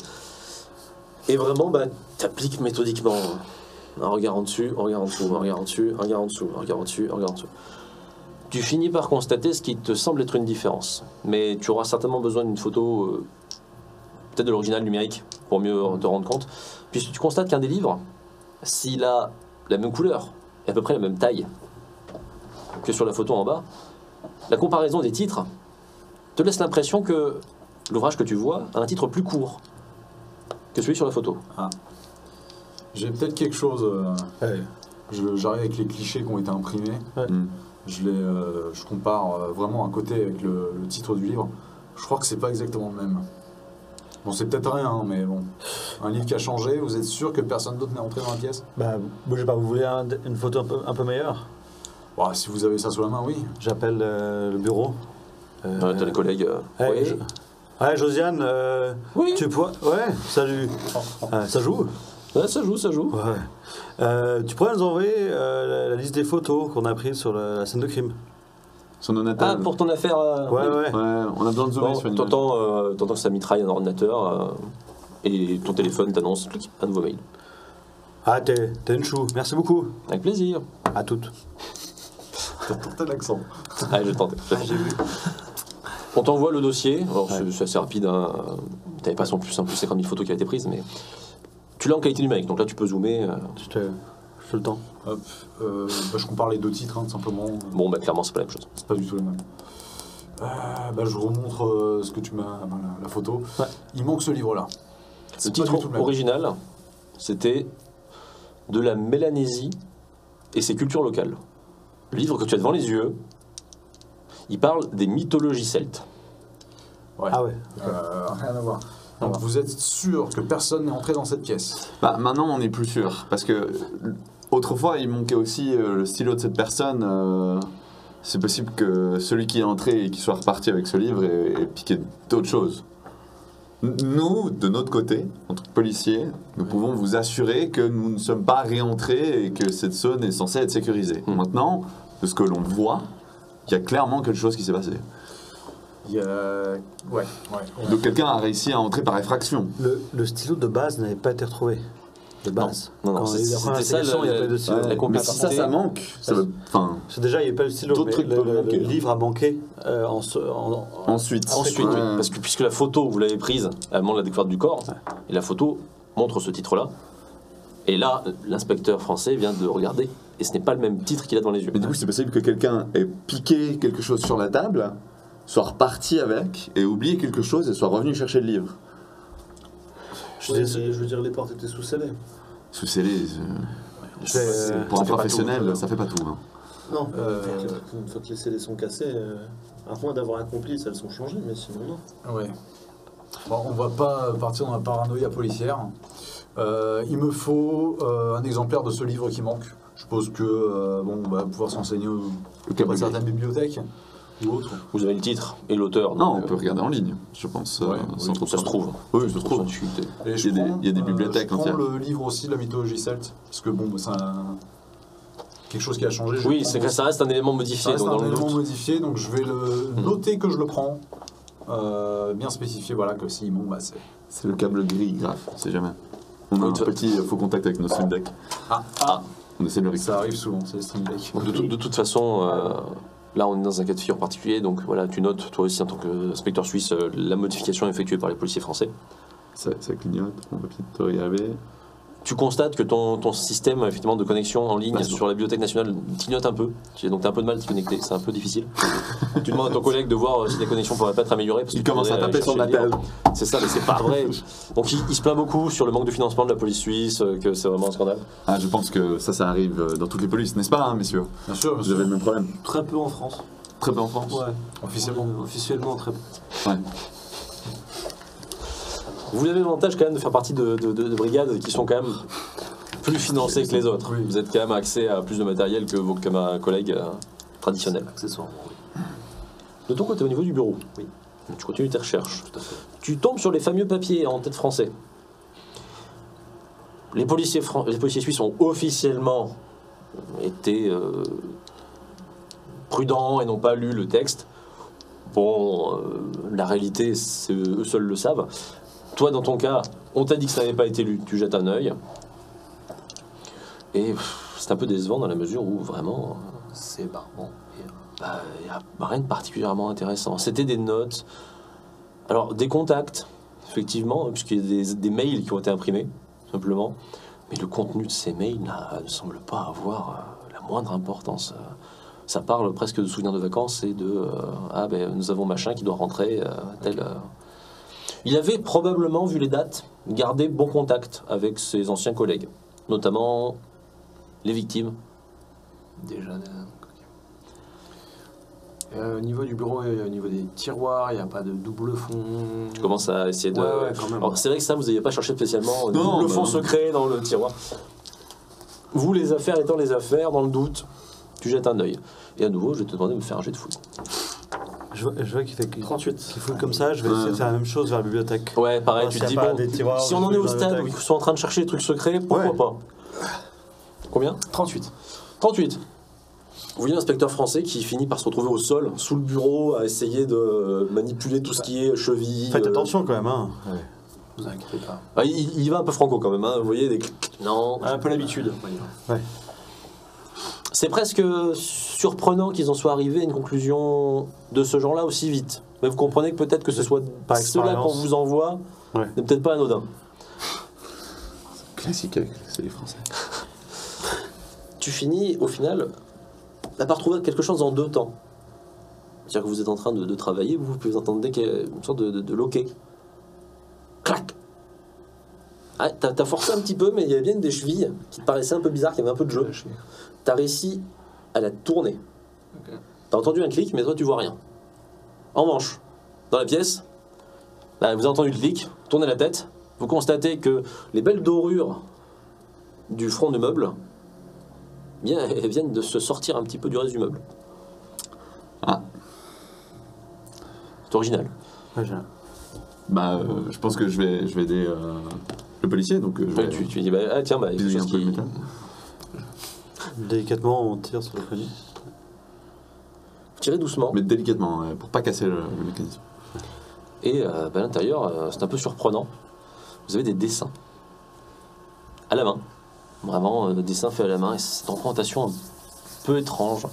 et vraiment tu appliques méthodiquement un regard en dessus, un regard en dessous, un regard en dessus, un regard en dessous, un regard en dessus, un regard en dessous. Tu finis par constater ce qui te semble être une différence. Mais tu auras certainement besoin d'une photo, peut-être de l'original numérique, pour mieux te rendre compte. Puisque tu constates qu'un des livres, s'il a la même couleur et à peu près la même taille que sur la photo en bas, la comparaison des titres te laisse l'impression que l'ouvrage que tu vois a un titre plus court que celui sur la photo. Ah. J'ai peut-être quelque chose. J'arrive avec les clichés qui ont été imprimés. Ouais. Je compare vraiment un côté avec le titre du livre. Je crois que c'est pas exactement le même. Bon, c'est peut-être rien, hein, mais bon. Un livre qui a changé, vous êtes sûr que personne d'autre n'est entré dans la pièce? Bah, bougez pas, vous voulez une photo un peu meilleure? Bah, si vous avez ça sous la main, oui. J'appelle le bureau. T'as les collègues. Oui. Ouais, Josiane, Oui. tu pourrais... Ouais, salut. Ça joue? Ouais, ça joue. Ouais. Tu pourrais nous envoyer la liste des photos qu'on a prises sur la scène de crime? Sur nos natales. Ah, pour ton affaire. Ouais. Ouais, on a besoin de zoomer sur une image. T'entends que ça mitraille un ordinateur et ton téléphone t'annonce un nouveau mail. Ah, t'es une chou. Merci beaucoup. Avec plaisir. À toutes. T'as tenté l'accent. Allez, je vais tenter. On t'envoie le dossier. Alors, c'est assez rapide. Hein. T'avais pas plus 50 000 photos qui avaient été prises, mais tu l'as en qualité numérique. Donc là, tu peux zoomer. Je te le temps. Hop. Je compare les deux titres, hein, tout simplement. Bon, clairement, c'est pas la même chose. C'est pas du tout les mêmes. Je vous remontre ce que tu m'as. La photo. Ouais. Il manque ce livre-là. Le C'est pas du tout titre le même. original, c'était De la Mélanésie et ses cultures locales. Le livre que tu as devant les yeux, il parle des mythologies celtes. Ouais. Ah ouais. Rien à voir. Donc vous êtes sûr que personne n'est entré dans cette pièce? Bah, maintenant, on n'est plus sûr. Parce que autrefois, il manquait aussi le stylo de cette personne. C'est possible que celui qui est entré et qui soit reparti avec ce livre ait piqué d'autres choses. Nous, de notre côté, en tant que policiers, nous pouvons vous assurer que nous ne sommes pas réentrés et que cette zone est censée être sécurisée. Maintenant, de ce que l'on voit, il y a clairement quelque chose qui s'est passé. Il y a... Ouais. Donc quelqu'un a réussi à entrer par effraction. Le stylo de base n'avait pas été retrouvé. De base. Non, Quand il y a c'était ça il n'y a pas de stylo. la Mais complicité. si ça manque, ça veut... Enfin, Parce que déjà, il n'y avait pas le stylo, D'autres mais trucs peuvent manquer. le livre a manqué ensuite. Ensuite, Ouais. oui, parce que puisque la photo, vous l'avez prise à un moment de la découverte du corps, et la photo montre ce titre-là, et là, l'inspecteur français vient de regarder, et ce n'est pas le même titre qu'il a dans les yeux. Mais du coup, c'est possible que quelqu'un ait piqué quelque chose sur la table, soit reparti avec, et oublié quelque chose, et soit revenu chercher le livre. Je veux dire, les portes étaient sous scellé. Sous scellé, pour ça un fait pas professionnel, tout. ça fait pas tout. Hein. Non, une fois que les scellés sont cassés, à moins d'avoir un complice, elles sont changées, mais sinon non. Ouais. Bon, on va pas partir dans la paranoïa policière. Il me faut un exemplaire de ce livre qui manque. Je suppose que on va pouvoir s'enseigner dans certaines bibliothèques ou autres. Vous avez le titre et l'auteur. Non, donc, on peut regarder en ligne, je pense. Ouais, sans trop ça se trouve. Oui, ça se trouve. Sans difficulté. Et Il y a des bibliothèques je prends entières. le livre aussi de la mythologie celte, parce que bon, c'est quelque chose qui a changé. Je Oui, prends c'est que ça reste un élément modifié. ça reste donc un dans le élément doute. modifié, donc je vais le noter que je le prends. Bien spécifié, voilà, que si bon, bah c'est... C'est le câble gris, grave, on sait jamais. On a Oui, un petit faux contact avec nos stream deck. On essaie de le récupérer. Ça arrive souvent, c'est les stream deck. Donc, de toute façon, là on est dans un cas de figure particulier, donc voilà, tu notes toi aussi en tant qu'inspecteur suisse la modification effectuée par les policiers français. Ça clignote, on va peut-être regarder. Tu constates que ton système effectivement de connexion en ligne Bah, sur la bibliothèque nationale clignote un peu, donc tu as un peu de mal à te connecter, c'est un peu difficile. Tu demandes à ton collègue de voir si les connexions pourraient pas être améliorées. Parce Il que tu commence à voudrais taper sur chercher la le livre. table. C'est ça, mais c'est pas vrai. Donc il se plaint beaucoup sur le manque de financement de la police suisse, que c'est vraiment un scandale. Ah, je pense que ça arrive dans toutes les polices, n'est-ce pas, hein, messieurs? Bien sûr, Vous avez le même problème. Très peu en France. Très peu en France. Ouais. officiellement. Officiellement, très peu. Ouais. Vous avez l'avantage quand même de faire partie de brigades qui sont quand même plus financées que les autres. Oui. Vous êtes quand même accès à plus de matériel que vos collègues traditionnels. Accessoirement, oui. De ton côté, au niveau du bureau, Oui. tu continues tes recherches. Tout à fait. Tu tombes sur les fameux papiers en tête français. Les policiers suisses ont officiellement été prudents et n'ont pas lu le texte. Bon, la réalité, eux seuls le savent. Toi, dans ton cas, on t'a dit que ça n'avait pas été lu, tu jettes un œil. Et c'est un peu décevant dans la mesure où vraiment, c'est barbant. Il n'y a rien de particulièrement intéressant. C'était des notes, alors des contacts, effectivement, puisqu'il y a des mails qui ont été imprimés, simplement. Mais le contenu de ces mails ne semble pas avoir la moindre importance. Ça parle presque de souvenirs de vacances et de nous avons machin qui doit rentrer tel. Il avait probablement, vu les dates, gardé bon contact avec ses anciens collègues, notamment les victimes. Déjà. Au niveau du bureau et au niveau des tiroirs, il n'y a pas de double fond. Tu commences à essayer de. Ouais, quand même. Alors, c'est vrai que ça, vous n'aviez pas cherché spécialement double fond secret dans le tiroir. Vous, les affaires étant les affaires, dans le doute, tu jettes un œil. Et à nouveau, je vais te demander de me faire un jet de fouille. Je vois qu'il fait 38. qu'il fouille comme ça, je vais essayer de faire la même chose vers la bibliothèque. Ouais, pareil, Alors, tu s'il te y dis, a pas bon, des tiroirs si où on je en vais est au dans la stade où bibliothèque. ils sont en train de chercher des trucs secrets, pourquoi Ouais. pas. Combien 38. 38. Vous voyez l'inspecteur français qui finit par se retrouver au sol, sous le bureau, à essayer de manipuler tout ce qui est cheville. Faites attention quand même, hein. Ouais. Ne vous inquiétez pas. Ah, il va un peu franco quand même, hein. Vous voyez des clics. Non. Un peu l'habitude, on va dire. Ouais. C'est presque surprenant qu'ils en soient arrivés à une conclusion de ce genre-là aussi vite. Mais vous comprenez que peut-être que ce soit Par cela qu'on expérience. vous envoie Ouais. n'est peut-être pas anodin. Classique avec les Français. Tu finis, au final, par trouver quelque chose en deux temps. C'est-à-dire que vous êtes en train de travailler, vous pouvez entendre dès qu'il y a une sorte de loquet. Clac. Ah, t'as forcé un petit peu, mais il y avait bien des chevilles qui te paraissaient un peu bizarres, qui avaient un peu de jeu. T'as réussi à la tourner. Ok. T'as entendu un clic, mais toi tu vois rien. En revanche, dans la pièce, vous avez entendu le clic, tournez la tête, vous constatez que les belles dorures du front du meuble, bien, elles viennent de se sortir un petit peu du reste du meuble. Ah, C'est original. Ouais, je pense que je vais aider le policier, donc je vais Tu dis, tiens, il y a quelque biser chose un peu le qui... métal. Délicatement, on tire sur le crédit. Vous tirez doucement, Mais délicatement, pour pas casser le mécanisme. et à l'intérieur, c'est un peu surprenant. Vous avez des dessins à la main. Vraiment, des dessins faits à la main, et cette représentation un peu étrange.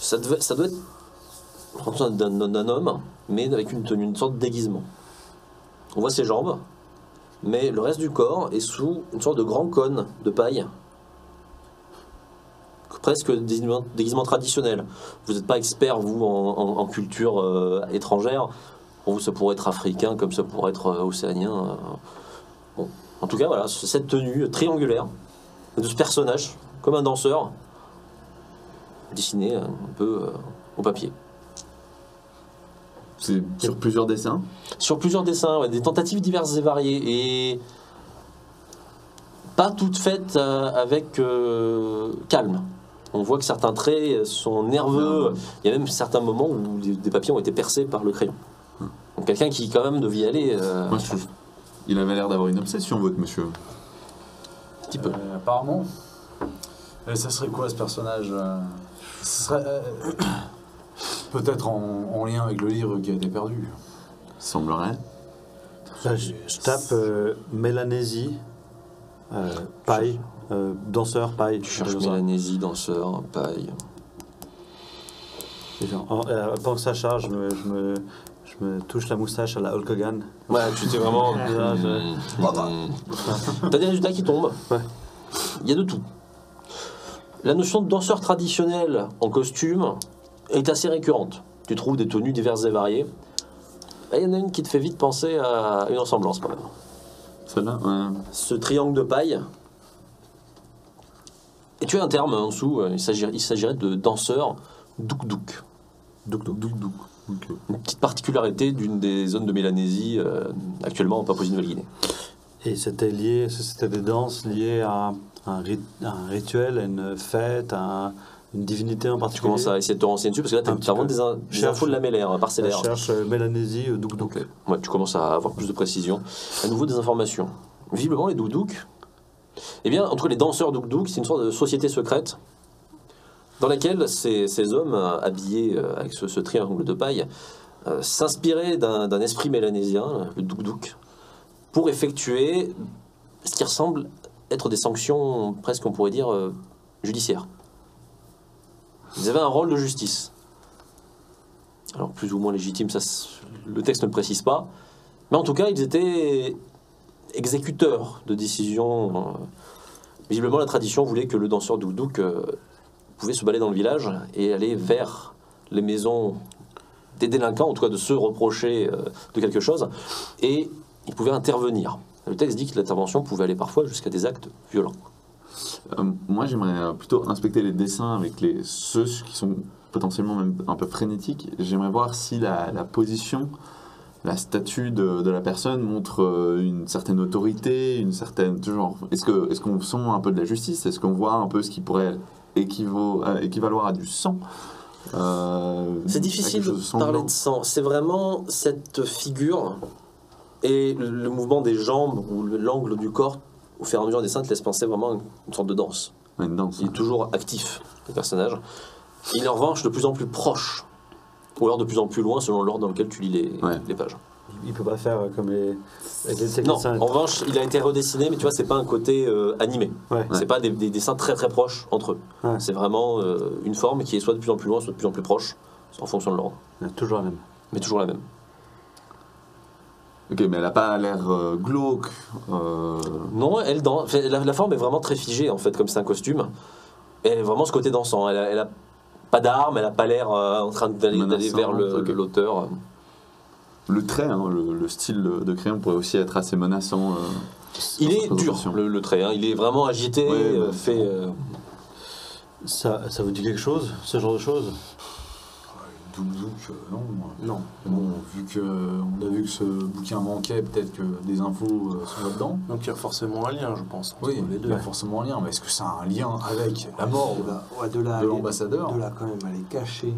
Ça doit être la représentation d'un homme, mais avec une tenue, une sorte de déguisement. On voit ses jambes, mais le reste du corps est sous une sorte de grand cône de paille. Presque déguisement traditionnel. Vous n'êtes pas expert, vous, en culture étrangère. Pour vous, ça pourrait être africain, comme ça pourrait être océanien. Bon. En tout cas, voilà, cette tenue triangulaire de ce personnage, comme un danseur, dessiné un peu au papier. C'est sur plusieurs dessins. Sur plusieurs dessins, ouais, des tentatives diverses et variées, et pas toutes faites avec calme. On voit que certains traits sont nerveux. Il y a même certains moments où des papiers ont été percés par le crayon. Donc quelqu'un qui quand même devait y aller Moi, je trouve. Il avait l'air d'avoir une obsession, votre monsieur. un petit peu. Apparemment. Ça serait quoi ce personnage Ce serait peut-être en lien avec le livre qui a été perdu. Semblerait. Là, je tape Mélanésie, paille, danseur, paille. Tu cherches Mélanésie, danseur, paille. Pendant que ça charge, je me touche la moustache à la Hulk Hogan. Ouais, tu t'es vraiment. T'as des résultats qui tombent. Ouais. Il y a de tout. La notion de danseur traditionnel en costume est assez récurrente. Tu trouves des tenues diverses et variées. Il y en a une qui te fait vite penser à une ressemblance quand même. Celle-là, ouais. Ce triangle de paille. Et tu as un terme en dessous, il s'agirait de danseur douk-douk. Douk-douk. Ok. Une petite particularité d'une des zones de Mélanésie actuellement en Papouasie-Nouvelle-Guinée. Et c'était lié, c'était des danses liées à un rituel, à une fête, à une divinité en Tu particulier. commences à essayer de te renseigner dessus parce que là, tu Un as petit vraiment peu. des infos de la mêlée, Je parcellaire. cherche Mélanésie, Douk-Douk. Donc, ouais, tu commences à avoir plus de précision. À nouveau, des informations. Visiblement, les douk-douk, eh bien, en tout cas, les danseurs douk-douk, c'est une sorte de société secrète dans laquelle ces hommes habillés avec ce triangle de paille s'inspiraient d'un esprit mélanésien, le Douk-Douk, pour effectuer ce qui ressemble être des sanctions presque, on pourrait dire, judiciaires. Ils avaient un rôle de justice. Alors plus ou moins légitime, ça, le texte ne le précise pas, mais en tout cas ils étaient exécuteurs de décisions. Visiblement la tradition voulait que le danseur Douk-Douk pouvait se balader dans le village et aller vers les maisons des délinquants, en tout cas de se reprocher de quelque chose, et il pouvait intervenir. Le texte dit que l'intervention pouvait aller parfois jusqu'à des actes violents. Moi, j'aimerais plutôt inspecter les dessins avec ceux qui sont potentiellement même un peu frénétiques. J'aimerais voir si la position, la statue de la personne montre une certaine autorité, une certaine genre. Est-ce qu'on sent un peu de la justice? Est-ce qu'on voit un peu ce qui pourrait équivaloir à du sang? C'est difficile de parler de sang. C'est vraiment cette figure et le mouvement des jambes ou l'angle du corps au fur et à mesure des dessins te laisse penser vraiment à une sorte de danse. Une danse. Il est toujours actif, le personnage. Il est en revanche de plus en plus proche, ou alors de plus en plus loin selon l'ordre dans lequel tu lis les pages. Il peut pas faire comme les Non, en revanche, il a été redessiné, mais tu vois, c'est pas un côté animé. Ouais. C'est pas des dessins très très proches entre eux. Ouais. C'est vraiment une forme qui est soit de plus en plus loin, soit de plus en plus proche, en fonction de l'ordre. Toujours la même. Mais toujours la même. Ok, mais elle n'a pas l'air glauque. Non, la forme est vraiment très figée, en fait, comme c'est un costume. Et elle a vraiment ce côté dansant. Elle a pas d'arme, elle a pas l'air en train d'aller vers l'auteur. Le trait, hein, le style de crayon pourrait aussi être assez menaçant. Il est dur, le trait. Hein. Il est vraiment agité, fait... Ça vous dit quelque chose, ce genre de choses? Douk-Douk, non. Non. Bon, on a vu que ce bouquin manquait, peut-être que des infos sont là-dedans. Donc il y a forcément un lien, je pense, entre Oui, les deux. il y a forcément un lien, mais est-ce que ça a un lien avec la mort De là, de l'ambassadeur? De là, quand même, aller cacher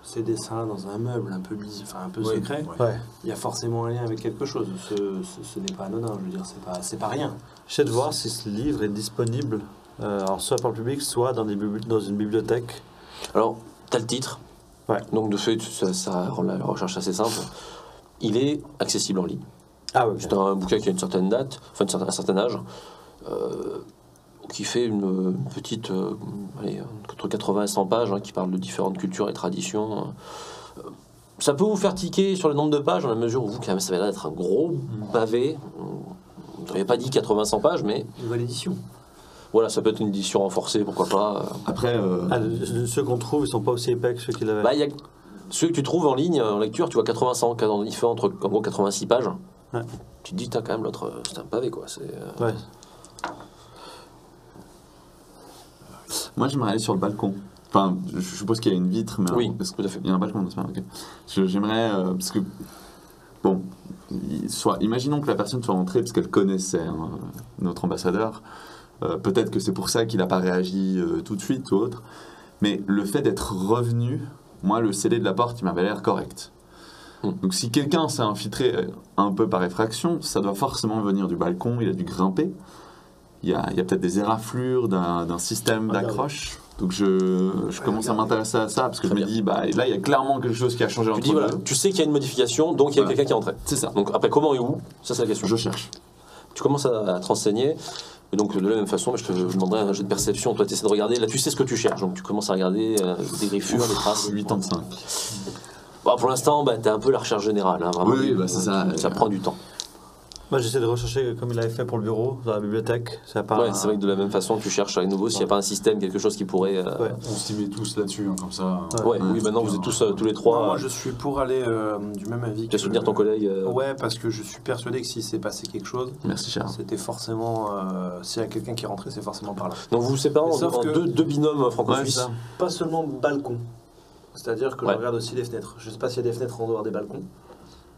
ces dessins dans un meuble un peu, un peu Oui, secret. ouais. Ouais. Il y a forcément un lien avec quelque chose. Ce n'est pas anodin, je veux dire, c'est pas rien. J'essaie de voir si ce livre est disponible, alors soit par le public, soit dans une bibliothèque. Alors, t'as le titre. Ouais. Donc, de fait, ça rend la recherche assez simple. Il est accessible en ligne. Ah ouais. C'est un bouquin qui a une certaine date, enfin un certain âge, qui fait une petite, entre 80 et 100 pages, hein, qui parle de différentes cultures et traditions. Ça peut vous faire tiquer sur le nombre de pages, dans la mesure où vous, quand même, ça va l'air d'être un gros pavé. Je n'avais pas dit 80-100 pages, mais Nouvelle édition. voilà, ça peut être une édition renforcée, pourquoi pas. Après, Ceux qu'on trouve, ils sont pas aussi épais que ceux qu'il avait. Bah, il y a ceux que tu trouves en ligne, en lecture, tu vois 80-100, il fait entre en gros 86 pages. Ouais. Tu te dis, quand même, l'autre, c'est un pavé, quoi. Ouais. moi, j'aimerais aller sur le balcon. Enfin, je suppose qu'il y a une vitre, mais Oui, parce que tout à fait. il y a un balcon, n'est-ce pas? Ok. J'aimerais parce que bon, imaginons que la personne soit rentrée parce qu'elle connaissait notre ambassadeur. Peut-être que c'est pour ça qu'il n'a pas réagi tout de suite ou autre. Mais le fait d'être revenu, moi, le scellé de la porte, il m'avait l'air correct. Donc si quelqu'un s'est infiltré un peu par effraction, ça doit forcément venir du balcon, il a dû grimper. Il y a peut-être des éraflures d'un système d'accroche. Donc je commence à m'intéresser à ça, parce que Très je me dis, bah, là, il y a clairement quelque chose qui a changé Tu entre dis, voilà, nous. tu sais qu'il y a une modification, donc il y a Voilà. quelqu'un qui est entré. C'est ça. Donc après, comment et où? Ça, c'est la question. Je cherche. Tu commences à te renseigner. Et donc, de la même façon, je te demanderai un jeu de perception. Toi, tu essaies de regarder. Là, tu sais ce que tu cherches. Donc, tu commences à regarder des griffures, des traces. 85. Bon, pour l'instant, tu as un peu la recherche générale. Hein, vraiment. Oui, bah, c'est ça. Ça prend du temps. Moi, j'essaie de rechercher comme il avait fait pour le bureau, dans la bibliothèque. Ça part. Ouais, c'est vrai que de la même façon, tu cherches à nouveau s'il n'y a pas un système, quelque chose qui pourrait. Ouais. On s'y met tous là-dessus, hein, comme ça. Ouais, oui, maintenant vous êtes tous les trois. Moi, je suis pour aller du même avis. Tu vas soutenir ton collègue. Ouais, parce que je suis persuadé que s'il s'est passé quelque chose, Merci, cher. c'était forcément. S'il y a quelqu'un qui est rentré, c'est forcément par là. Donc vous vous séparez Mais sauf en que- deux binômes Ouais, franco-suisses. c'est ça. Pas seulement balcon. C'est-à-dire que Ouais. je regarde aussi les fenêtres. Je sais pas s'il y a des fenêtres en dehors des balcons.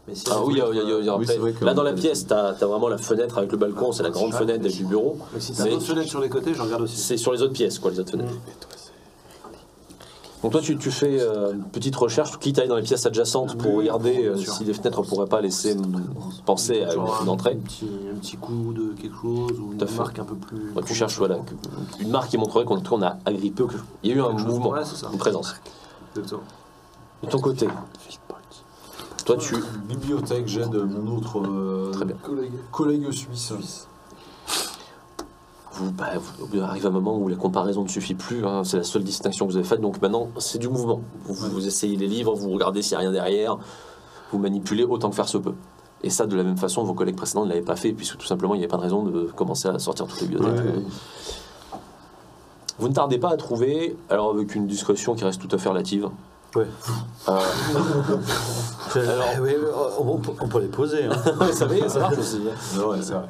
Mais si Ah oui, il y a Oui, après. c'est vrai que- Là, dans la pièce, tu as vraiment la fenêtre avec le balcon, c'est la grande fenêtre du bureau. Mais si t'as Mais- d'autres fenêtres sur les côtés, je regarde aussi. C'est sur les autres pièces, quoi, les autres fenêtres. Donc toi, tu fais une petite recherche, quitte à aller dans les pièces adjacentes pour regarder si les fenêtres ne pourraient pas laisser penser à une entrée. Un petit coup de quelque chose ou une marque un peu plus. Tu cherches voilà, une marque qui montrerait qu'on a agrippé, qu'il y a eu un mouvement, une présence. Exactement. De ton côté, toi tu... Bibliothèque, j'aide mon autre Très bien. collègue suisse. Vous arrive un moment où la comparaison ne suffit plus, hein, c'est la seule distinction que vous avez faite, donc maintenant c'est du mouvement. Vous essayez les livres, vous regardez s'il n'y a rien derrière, vous manipulez autant que faire se peut. Et ça, de la même façon, vos collègues précédents ne l'avaient pas fait, puisque tout simplement il n'y avait pas de raison de commencer à sortir toutes les bibliothèques. Ouais. Vous ne tardez pas à trouver, alors avec une discrétion qui reste tout à fait relative. Ouais. Alors, Oui, on peut les poser. Hein. ça marche aussi. Ouais, c'est vrai.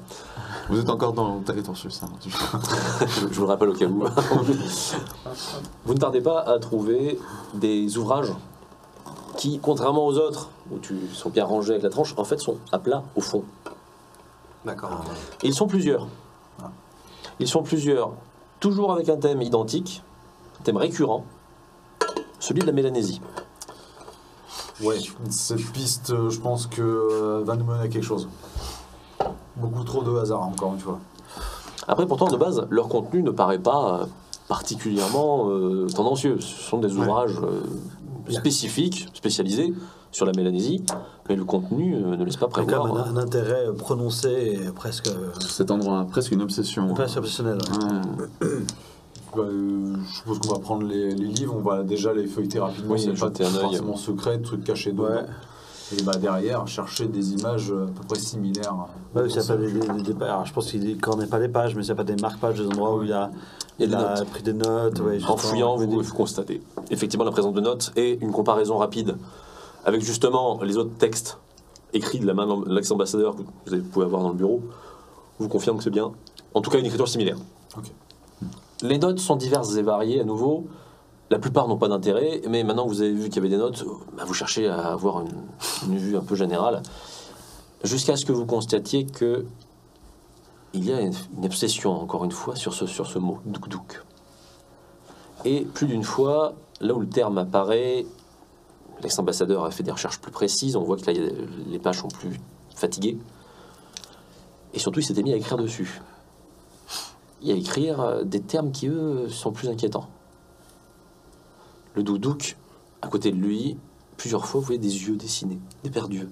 Vous êtes encore dans le territoire suisse. Hein, Je vous le rappelle au cas où. Vous ne tardez pas à trouver des ouvrages qui, contrairement aux autres, où tu sont bien rangés avec la tranche, en fait sont à plat au fond. D'accord. Et ils sont plusieurs. Ils sont plusieurs, toujours avec un thème identique, un thème récurrent, celui de la Mélanésie. Ouais, cette piste, je pense que va nous mener à quelque chose. Beaucoup trop de hasard, encore une fois. Après, pourtant, de base, leur contenu ne paraît pas particulièrement tendancieux. Ce sont des ouvrages spécifiques, spécialisés sur la Mélanésie, mais le contenu ne laisse pas Il y a prévoir. quand même un intérêt prononcé et presque Cet endroit a presque une obsession. obsessionnel. Ouais. Je suppose qu'on va prendre les livres, on va déjà les feuilleter rapidement, Oui, il n'y a pas jeter un œil. forcément secret, de trucs cachés dedans. Ouais. Et derrière, chercher des images à peu près similaires. Ouais, s'il y a pas alors, je pense qu'il ne connaît pas les pages, mais s'il n'y a pas des marque-pages, des endroits où il a des notes. pris des notes. Ouais, En fouillant, vous constatez effectivement la présence de notes et une comparaison rapide avec justement les autres textes écrits de la main de l'ex-ambassadeur que vous pouvez avoir dans le bureau. Vous confirme que c'est bien, en tout cas, une écriture similaire. Ok. Les notes sont diverses et variées à nouveau. La plupart n'ont pas d'intérêt, mais maintenant que vous avez vu qu'il y avait des notes, vous cherchez à avoir une vue un peu générale, jusqu'à ce que vous constatiez que il y a une obsession, encore une fois, sur ce mot, douk-douk. Et plus d'une fois, là où le terme apparaît, l'ex-ambassadeur a fait des recherches plus précises, on voit que là, les pages sont plus fatiguées, et surtout, il s'était mis à écrire dessus. Et à écrire des termes qui, eux, sont plus inquiétants. Le douk-douk, à côté de lui, plusieurs fois, vous voyez des yeux dessinés, des paires d'yeux.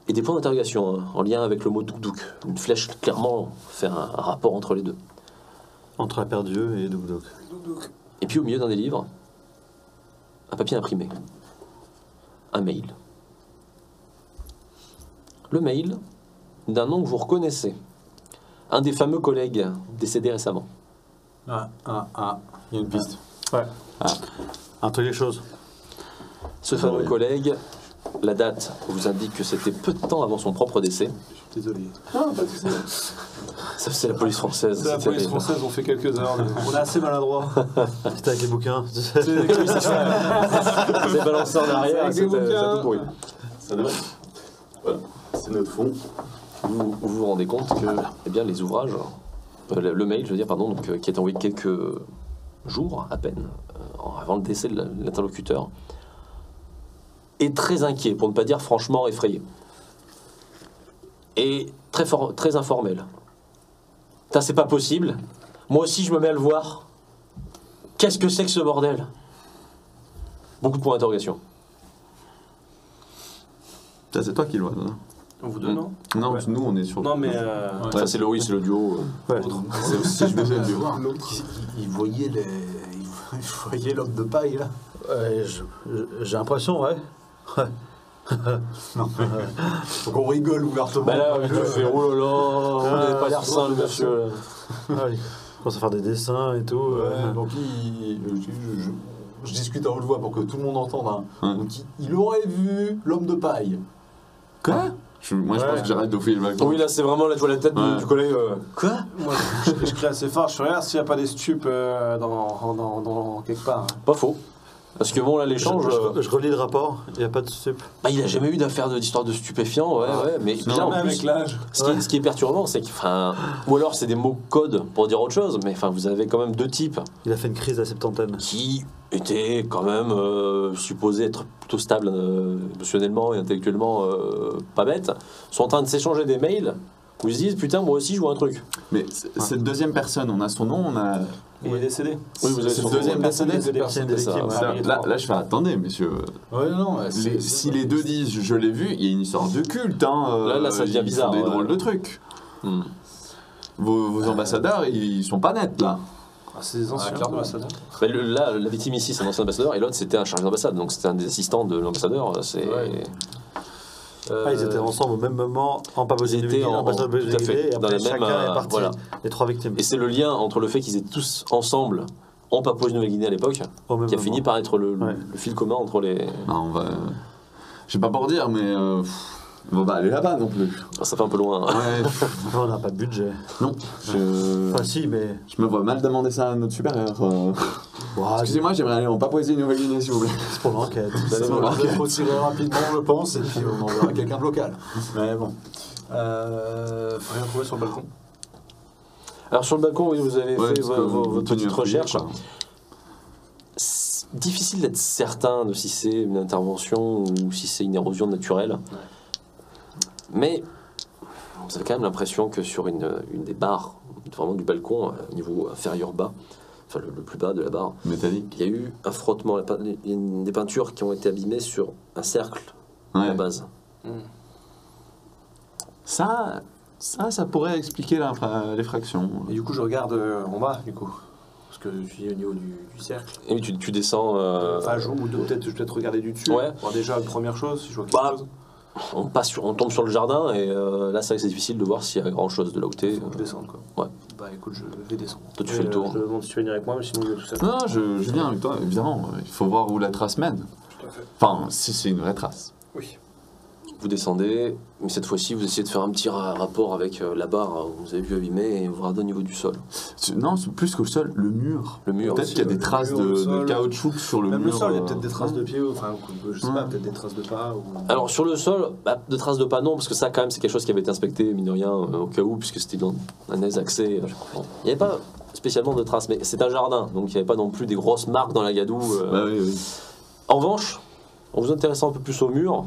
Et des points d'interrogation, hein, en lien avec le mot douk-douk. Une flèche, clairement, fait un rapport entre les deux. Entre la paire d'yeux et douk-douk. Et puis au milieu d'un des livres, un papier imprimé. Un mail. Le mail d'un nom que vous reconnaissez. Un des fameux collègues décédés récemment. Il y a une piste. Ouais. Un truc, les choses. Ce fameux collègue, la date vous indique que c'était peu de temps avant son propre décès. Désolé. Ça, c'est la police française. C'est la police française, on fait quelques heures. On est assez maladroits. C'était avec les bouquins. C'est balancé en arrière, c'est tout pourri. Ça devrait. Voilà, c'est notre fond. Vous vous rendez compte que eh bien, les ouvrages, le mail, je veux dire, pardon, donc, qui est envoyé quelques jours à peine avant le décès de l'interlocuteur, est très inquiet, pour ne pas dire franchement effrayé. Et très informel. Ça, c'est pas possible. Moi aussi, je me mets à le voir. Qu'est-ce que c'est que ce bordel? Beaucoup de points d'interrogation. Ça, c'est toi qui le vois, non? Vous deux, non? Non, Ouais. nous, on est sur. Non, mais. Ça, c'est c'est le duo. Ouais. C'est aussi, je me fais du Il voyait l'homme de paille, là. J'ai l'impression, ouais. Donc on rigole ouvertement. Bah là, tu fais oh là là, vous n'avez pas l'air sain, le monsieur. Il commence à faire des dessins et tout. Ouais, donc je discute à haute voix pour que tout le monde entende. Hein. Donc il aurait vu l'homme de paille. Quoi? Moi, je pense que j'arrête d'offrir le balcon. Oui, là, c'est vraiment la tête du collègue. Quoi? Moi, je crie assez fort, je regarde s'il n'y a pas des stupes dans quelque part. Pas faux. Parce que bon, là, l'échange. Je relis le rapport, il n'y a pas de stup. Bah, il a jamais eu d'affaire d'histoire de stupéfiants, ouais. Mais là, en Même plus, avec l'âge. ce qui est perturbant, c'est que. Ou alors, c'est des mots codes pour dire autre chose, mais vous avez quand même deux types Il a fait une crise à la septantaine. qui étaient quand même supposés être plutôt stables émotionnellement et intellectuellement pas bêtes, sont en train de s'échanger des mails où ils se disent putain moi aussi je vois un truc. Mais cette deuxième personne, on a son nom, on a... Il est décédé. Oui, vous avez C'est son le deuxième nom. décédé. Là, je fais attendez, messieurs. Ouais, non, Si les deux disent je l'ai vu, il y a une histoire de culte. Hein, Là, ça devient bizarre. Ils font des drôles de trucs. Vos ambassadeurs, ils sont pas nets là. Ah, c'est des anciens ambassadeurs. Bah, là, la victime ici, c'est un ancien ambassadeur et l'autre, c'était un chargé d'ambassade, donc c'était un des assistants de l'ambassadeur. C'est... Ouais. Ils étaient ensemble au même moment en Papouasie-Nouvelle-Guinée, Ils étaient en Papouasie-Nouvelle-Guinée, tout à fait, et dans après la même, chacun est parti, voilà. les 3 victimes. Et c'est le lien entre le fait qu'ils étaient tous ensemble en Papouasie-Nouvelle-Guinée à l'époque Au même qui a moment. fini par être le Ouais. fil commun entre les... Non, on va. Je sais pas pour dire, mais on va pas aller là-bas non plus. Ah, ça fait un peu loin. Ouais. On n'a pas de budget. Non. Enfin, si, mais. Je me vois mal demander ça à notre supérieur. Ouah, Excusez-moi, j'aimerais aller en Papouasie-Nouvelle-Guinée, s'il vous plaît. c'est pour l'enquête. Il faut tirer rapidement, je pense, et puis on enverra quelqu'un de local. Mais bon. Rien trouvé sur le balcon. Alors sur le balcon, oui, vous avez Ouais, fait parce que vous votre tenez petite un fouillis, recherche. quoi. C'est difficile d'être certain de si c'est une intervention ou si c'est une érosion naturelle. Mais vous avez quand même l'impression que sur une des barres, vraiment du balcon, au niveau inférieur bas, enfin le plus bas de la barre, Métallique. il y a eu un frottement, il y a des peintures qui ont été abîmées sur un cercle à la Ouais. base. Ça pourrait expliquer l'effraction. Et du coup, je regarde en bas, du coup. Parce que je suis au niveau du cercle. Et oui, tu descends. Enfin, je vais peut-être regarder du dessus. Ouais. Voir déjà, première chose, si je vois quelque Bah, chose. on tombe sur le jardin et là c'est vrai que c'est difficile de voir s'il y a grand chose de là où t'es. Faut que je descende, quoi. Ouais. Bah écoute, je vais descendre. Toi tu fais le tour. Je demande si tu veux venir avec moi, mais sinon je vais tout seul. Non, je viens avec toi, évidemment. Il faut voir où la trace mène. Tout à fait. Enfin, si c'est une vraie trace. Oui. Vous descendez, mais cette fois-ci vous essayez de faire un petit rapport avec la barre où vous avez vu abîmer et vous regardez au niveau du sol. Non, c'est plus qu'au sol, le mur. Le mur Peut-être aussi, qu'il y a des le traces mur, le de sol. caoutchouc sur le Même mur. le sol, il y a peut-être des traces de pieds, enfin, je sais pas, Ouais. peut-être des traces de pas. Ou... Alors sur le sol, de traces de pas non, parce que ça quand même c'est quelque chose qui avait été inspecté, mine de rien, au cas où, puisque c'était dans un aise accès. Bon. Il n'y avait pas spécialement de traces, mais c'est un jardin, donc il n'y avait pas non plus des grosses marques dans la gadoue. Bah oui, oui. En revanche, en vous intéressant un peu plus au mur,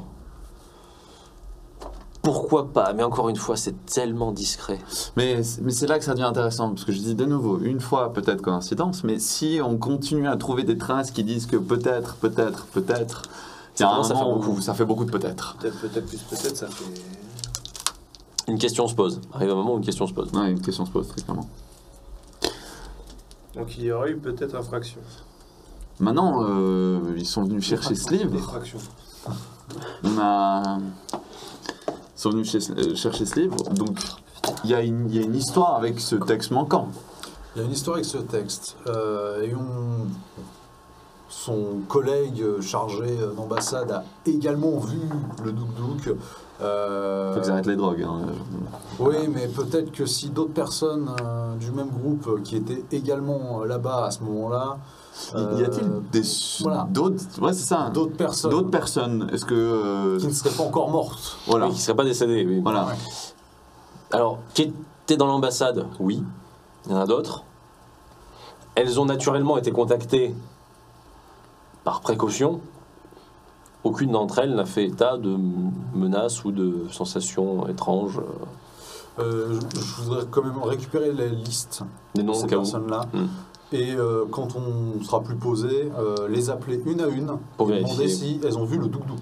pourquoi pas? Mais encore une fois, c'est tellement discret. Mais c'est là que ça devient intéressant, parce que je dis de nouveau, une fois peut-être coïncidence, mais si on continue à trouver des traces qui disent que peut-être, il y a un commence à faire moment beaucoup. où ça fait beaucoup de peut-être. Peut-être, ça fait. Une question se pose. Arrive un moment où une question se pose. Ouais, une question se pose très clairement. Donc il y aurait eu peut-être infraction. Maintenant, ils sont venus chercher ce livre. Effraction. Ils sont venus chercher ce livre, donc il y a une histoire avec ce texte manquant. Il y a une histoire avec ce texte. Son collègue chargé d'ambassade a également vu le Douk-Douk. Faut qu'ils arrêtent les drogues. Hein. Oui, mais peut-être que si d'autres personnes du même groupe qui étaient également là-bas à ce moment-là. Y a-t-il voilà. d'autres Ouais, c'est ça. D'autres personnes D'autres personnes. Est-ce que. qui ne seraient pas encore mortes. Voilà. Oui, qui ne serait pas décédé, oui. Voilà. Ouais. Alors, qui étaient dans l'ambassade? Oui. Il y en a d'autres. Elles ont naturellement été contactées par précaution. Aucune d'entre elles n'a fait état de menaces ou de sensations étranges. Je voudrais quand même récupérer la liste Des noms de au ces cas où. personnes-là. Mm. Et quand on sera plus posé, les appeler une à une Pour et demander vérifier. si elles ont vu le Douk-Douk.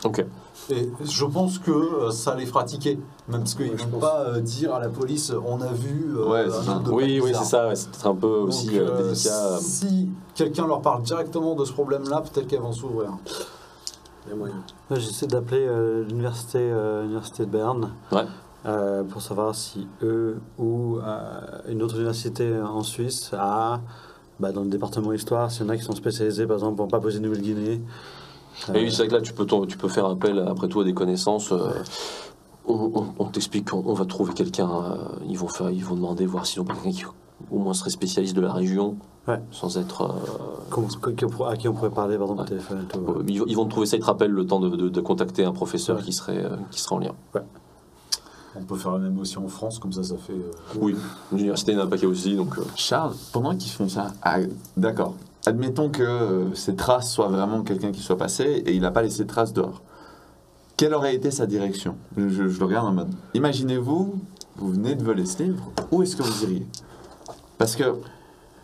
Ok. Et je pense que ça les fera tiquer, même parce qu'ils ne vont pas dire à la police on a vu Ouais, un c'est ça. truc de Oui, pas oui, bizarre. c'est ça. Ouais, c'est peut-être un peu Donc, aussi délicat. si quelqu'un leur parle directement de ce problème-là, peut-être qu'elles vont s'ouvrir. Il y a moyen. Moi, j'essaie d'appeler l'université de Berne Ouais. pour savoir si eux ou une autre université en Suisse a, dans le département histoire, s'il y en a qui sont spécialisés par exemple en Papouasie-Nouvelle-Guinée. Et oui, c'est vrai que là, tu peux faire appel après tout à des connaissances. On t'explique qu'on va trouver quelqu'un. Ils vont demander, voir s'ils ont pas quelqu'un qui au moins serait spécialiste de la région, Ouais. sans être. À qui on pourrait parler par exemple au Ouais. téléphone et tout. Ils vont te trouver ça. Ils te rappellent le temps de contacter un professeur Ouais. qui serait en lien. On peut faire la même aussi en France, comme ça fait... Oui, l'université n'a pas qu'à aussi, donc. Charles, pendant qu'ils font ça, d'accord. admettons que ces traces soient vraiment quelqu'un qui soit passé et il n'a pas laissé de traces dehors. Quelle aurait été sa direction? Je le regarde en mode, imaginez-vous, vous venez de voler ce livre, où est-ce que vous iriez? Parce que,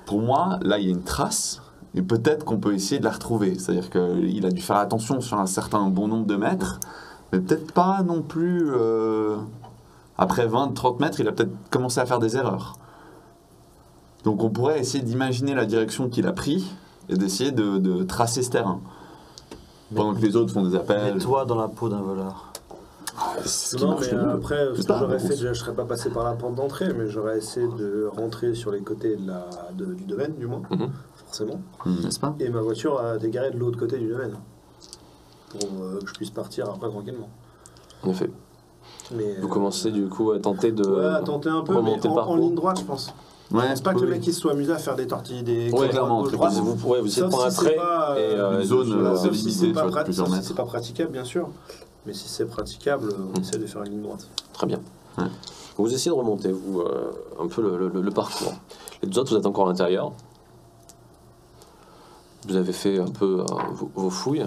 pour moi, là, il y a une trace, et peut-être qu'on peut essayer de la retrouver. C'est-à-dire qu'il a dû faire attention sur un certain bon nombre de mètres, mais peut-être pas non plus... après 20-30 mètres, il a peut-être commencé à faire des erreurs. Donc on pourrait essayer d'imaginer la direction qu'il a pris, et d'essayer de tracer ce terrain. Pendant que les autres font des appels. Mets-toi dans la peau d'un voleur. C'est ce qui Non, marche mais le mieux. après, ce C'est que pas j'aurais la fait, réponse. déjà, je serais pas passé par la porte d'entrée, mais j'aurais essayé de rentrer sur les côtés du domaine, du moins, forcément. N'est-ce pas? Et ma voiture a dégaré de l'autre côté du domaine. Pour que je puisse partir après tranquillement. En effet. Mais, Vous commencez du coup à tenter de ouais, à tenter un peu, mais remonter le en parcours. ligne droite, je pense. Je Ouais, pense pas que oui, le mec il se soit amusé à faire des tortilles, des Ouais, clairement, gauche, droite. Vous essayez de Sauf prendre un si c'est trait pas, et une zone, de- Sauf si limitée, c'est tu vois, pas, de plusieurs sauf si mètres. c'est pas praticable, bien sûr. Mais si c'est praticable, on essaie de faire une ligne droite. Très bien. Ouais. Vous essayez de remonter, vous, un peu le parcours. Les deux autres, vous êtes encore à l'intérieur. Vous avez fait un peu vos fouilles.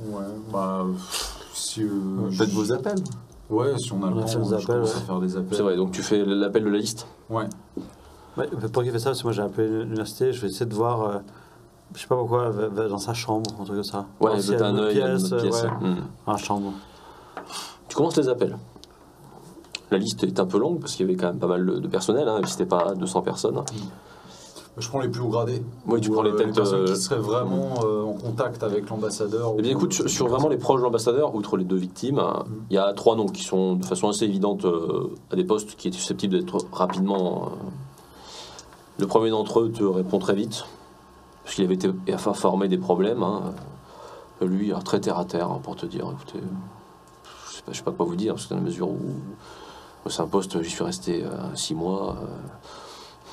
Ouais, bah. Si. Faites vos appels. Ouais, si on a le On a temps, fait des je appels, commence ouais. à faire des appels. C'est vrai, donc tu fais l'appel de la liste. Ouais. Ouais, pour qu'il fait ça, parce que moi j'ai appelé l'université, je vais essayer de voir, je sais pas pourquoi, dans sa chambre, un truc comme ça. Ouais, Voir s'il y jeter a un une œil à pièce, une autre pièce. ouais, Hmm. dans la chambre. Tu commences les appels. La liste est un peu longue parce qu'il y avait quand même pas mal de personnel, hein, et puis c'était pas 200 personnes. Je prends les plus haut gradés. Oui, tu Ou, prends les têtes. Les personnes qui seraient vraiment en contact avec l'ambassadeur. Eh bien, écoute, sur vraiment les proches de l'ambassadeur, outre les deux victimes, il y a 3 noms qui sont de façon assez évidente à des postes qui étaient susceptibles d'être rapidement. Le premier d'entre eux te répond très vite, parce qu'il avait été informé des problèmes. Hein. Lui, alors, très terre à terre, hein, pour te dire, écoutez, je sais pas quoi vous dire, parce que dans la mesure où c'est un poste, j'y suis resté 6 mois.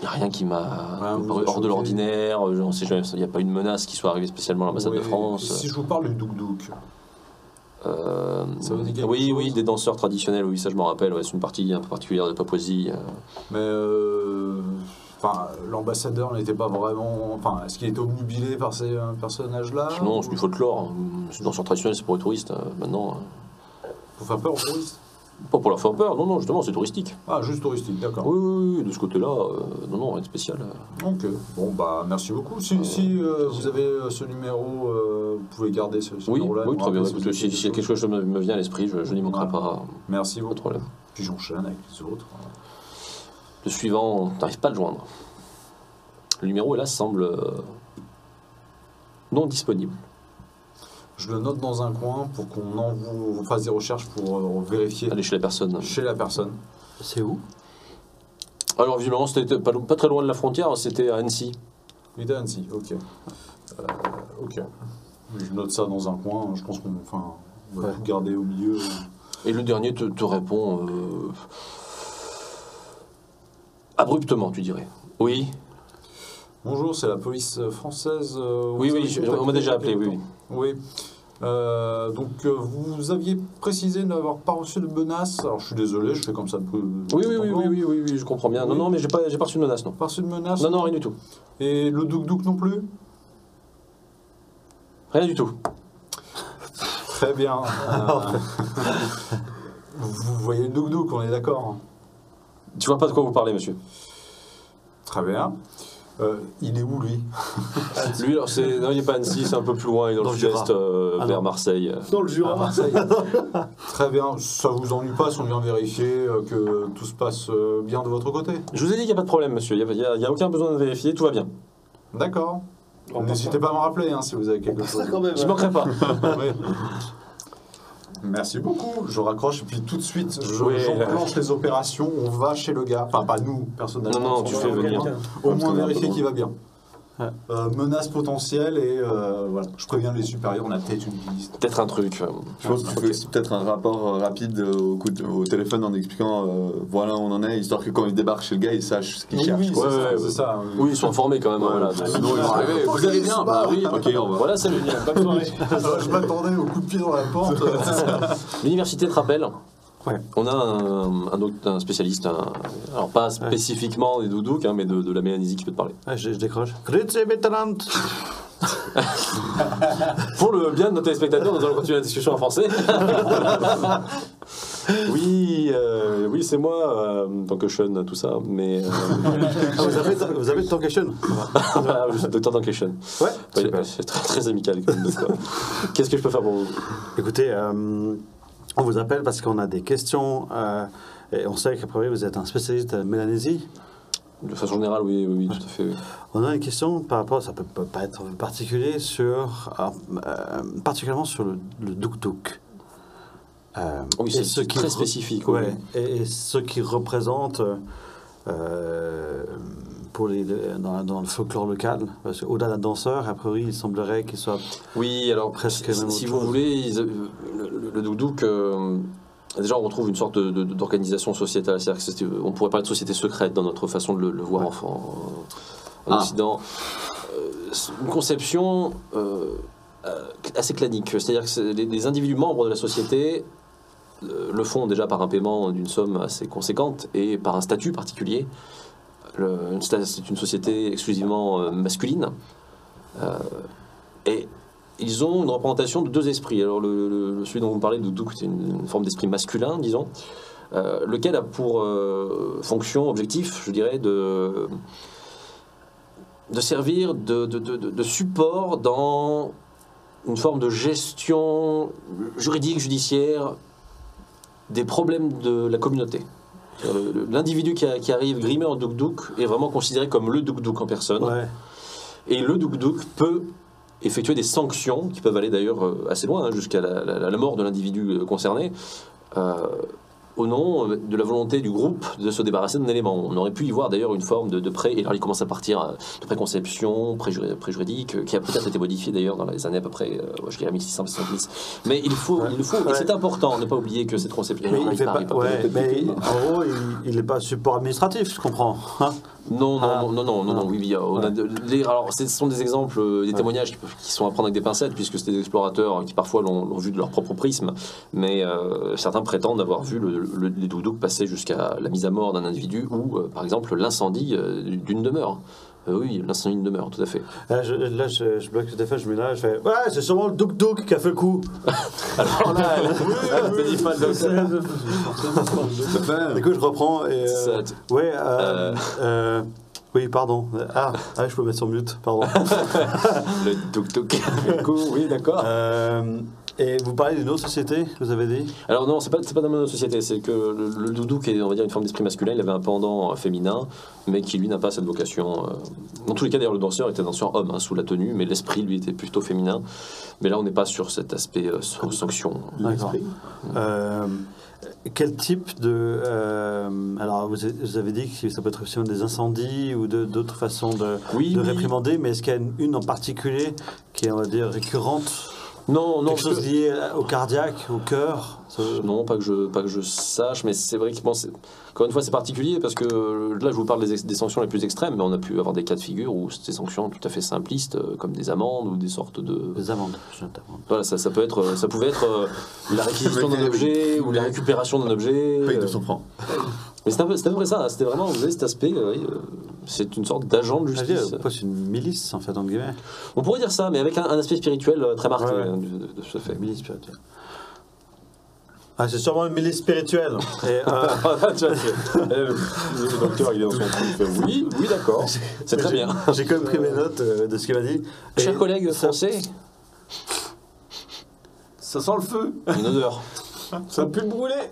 Il n'y a rien qui m'a vous hors a de choqué. l'ordinaire. Il n'y a pas une menace qui soit arrivée spécialement à l'ambassade de Ouais, France. Si je vous parle du Douk-Douk, ça vous dit quelque Oui, chose oui, des danseurs traditionnels, oui, ça je m'en rappelle. Ouais, c'est une partie un peu particulière de Papouasie. mais l'ambassadeur n'était pas vraiment. Enfin, est-ce qu'il était obnubilé par ces personnages-là Non, c'est du folklore. C'est danseurs traditionnels, c'est pour les touristes. Maintenant, Pour faire peur aux touristes. pas pour leur faire peur. Non, non, justement, c'est touristique. Ah, juste touristique, d'accord. Oui, oui, oui, de ce côté-là, non, non, rien de spécial. Ok, bon, bah, merci beaucoup. Si vous avez ce numéro, vous pouvez garder ce Oui, numéro-là. oui, me très bien. rappeler Écoute, si si quelque chose me vient à l'esprit, je n'y manquerai pas. Merci Pas de beaucoup. problème. Puis j'enchaîne avec les autres. Le suivant, t'arrives pas à le joindre. Le numéro, là, semble non disponible. Je le note dans un coin pour qu'on fasse des recherches pour vérifier Allez chez la personne. chez la personne. C'est où? Alors, visiblement, c'était pas très loin de la frontière, c'était à Annecy. Il est à Annecy, ok. Ok. Je note ça dans un coin, je pense qu'on va Ouais. tout garder au milieu. Et le dernier te répond abruptement, tu dirais. Oui, Bonjour, c'est la police française. oui, vous oui, avez on m'a déjà contacté appelé, il y a oui. longtemps. Oui. Vous aviez précisé n'avoir pas reçu de menace. Alors je suis désolé, je fais comme ça depuis. Oui, oui, je comprends bien. Non, Oui. non, mais j'ai pas reçu de menace, non. Pas reçu de menace. Non, non, rien du tout. Et le Douk-Douk non plus. Rien du tout. Très bien. Vous voyez le Douk-Douk, on est d'accord. Tu vois pas de quoi vous parlez, monsieur. Très bien. Il est où lui? Lui, alors, non, il n'est pas à Annecy, c'est un peu plus loin, il est dans Dans le le Jura. sud-est, Ah vers non. Marseille. Dans le Jura, Marseille. Très bien. Ça vous ennuie pas si on vient vérifier que tout se passe bien de votre côté? Je vous ai dit qu'il n'y a pas de problème, monsieur. Il n'y a aucun besoin de vérifier, tout va bien. D'accord. N'hésitez pas à me rappeler si vous avez quelque chose. quand même. J'y manquerai pas. Oui. Merci beaucoup. Je raccroche et puis tout de suite, Oui. j'enclenche les opérations. On va chez le gars. Enfin, pas nous, personnellement. Non, non, tu On va fais au venir. moins- Au Parce moins qu'on est un peu vérifier loin. qu'il va bien. Ouais. Menace potentielle et voilà. Je préviens les supérieurs, on a peut-être une liste. Peut-être un truc. Je pense qu'il faut aussi peut-être un rapport rapide au téléphone en expliquant voilà où on en est, histoire que quand il débarque chez le gars, il sache ce qu'il cherche. c'est Ouais, ça, ouais, c'est ouais. ça. Oui, ils sont informés quand même. Ouais, Voilà. sinon ils vont arriver. Vous allez bien? Bah oui, ok, on va. Voilà, salut. Bonne soirée. Je m'attendais au coup de pied dans la porte. L'université te rappelle Ouais. On a un spécialiste, alors pas spécifiquement des doudouks, hein, mais de la Mélanésie qui peut te parler. Ouais, je décroche. Grüezi miteinander. Pour le bien de nos téléspectateurs, nous allons continuer la discussion en français. Oui, c'est moi, Tankeshen, tout ça, mais... Ah, vous avez Tankeshen? Voilà, je suis Dr Tankeshen. Ouais, C'est très, très amical. Qu'est-ce que je peux faire pour vous? Écoutez, on vous appelle parce qu'on a des questions et on sait qu'à priori vous êtes un spécialiste de Mélanésie. De façon générale, oui, tout à fait. Oui. On a une question par rapport, ça peut pas être particulier, particulièrement sur le duk-duk. Oui, c'est très spécifique. Oui. Ouais, et ce qui représente dans le folklore local. Parce qu'au-delà d'un danseur, a priori, il semblerait qu'il soit presque si vous voulez, le duk-duk... Déjà, on retrouve une sorte d'organisation sociétale. On pourrait parler de société secrète dans notre façon de le voir en Occident. Une conception assez clanique. C'est-à-dire que les individus membres de la société le font déjà par un paiement d'une somme assez conséquente et par un statut particulier. C'est une société exclusivement masculine. Et ils ont une représentation de deux esprits. Alors, celui dont vous me parlez, Duk-Duk, c'est une forme d'esprit masculin, disons, lequel a pour fonction, objectif, je dirais, de servir de support dans une forme de gestion juridique, judiciaire, des problèmes de la communauté. L'individu qui arrive grimé en Duk-Duk est vraiment considéré comme le Duk-Duk en personne. Ouais. Et le Duk-Duk peut effectuer des sanctions qui peuvent aller d'ailleurs assez loin, jusqu'à la mort de l'individu concerné, au nom de la volonté du groupe de se débarrasser d'un élément. On aurait pu y voir d'ailleurs une forme de pré... Et alors il commence à partir de préconception, préjuridique, qui a peut-être été modifié d'ailleurs dans les années à peu près, je dirais 1670. Mais il faut et c'est important, ne pas oublier que cette conception... Mais en gros, il n'est pas support administratif, je comprends. Hein non, oui. Alors, ce sont des exemples, des témoignages qui sont à prendre avec des pincettes, puisque c'est des explorateurs qui parfois l'ont vu de leur propre prisme, mais certains prétendent avoir vu les Duk-Duk passer jusqu'à la mise à mort d'un individu ou, par exemple, l'incendie d'une demeure. Oui, l'incendie d'une demeure, tout à fait. Je bloque des fois, je mets là, je fais ouais, c'est sûrement le Duk-Duk qui a fait le coup. Alors là, elle dit pas le docteur. Du coup, je reprends et. Oui, pardon. Je peux mettre sur mute, pardon. Le Duk-Duk. Oui, d'accord. Et vous parlez d'une autre société, vous avez dit? Alors non, c'est pas dans une autre société, c'est que le Duk-Duk est, on va dire, une forme d'esprit masculin, il avait un pendant féminin, mais qui lui n'a pas cette vocation. Dans tous les cas, d'ailleurs, le danseur était un danseur homme, sous la tenue, mais l'esprit, lui, était plutôt féminin. Mais là, on n'est pas sur cet aspect sanction. D'accord. Quel type de... alors, vous avez dit que ça peut être aussi des incendies ou d'autres façons de réprimander, mais est-ce qu'il y a une en particulier qui est, on va dire, récurrente? Non, quelque chose lié au cardiaque, au cœur? Non, pas que je sache, mais c'est vrai que encore une fois c'est particulier parce que là je vous parle des sanctions les plus extrêmes, mais on a pu avoir des cas de figure où c'est des sanctions tout à fait simplistes, comme des amendes ou des sortes de... Des amendes, voilà, ça pouvait être la réquisition d'un objet ou la récupération d'un objet. Paye 200 francs. Mais c'est à peu près ça, c'était vraiment, vous avez cet aspect, c'est une sorte d'agent de justice. C'est une milice en fait, entre guillemets. On pourrait dire ça, mais avec un aspect spirituel très marqué de ce fait. Milice spirituelle. C'est sûrement une milice spirituelle. Et le docteur, il est dans son truc, il fait oui, d'accord, c'est très bien. J'ai quand même pris mes notes de ce qu'il m'a dit. Chers collègues français, ça sent le feu. Une odeur. Ça pue le brûler.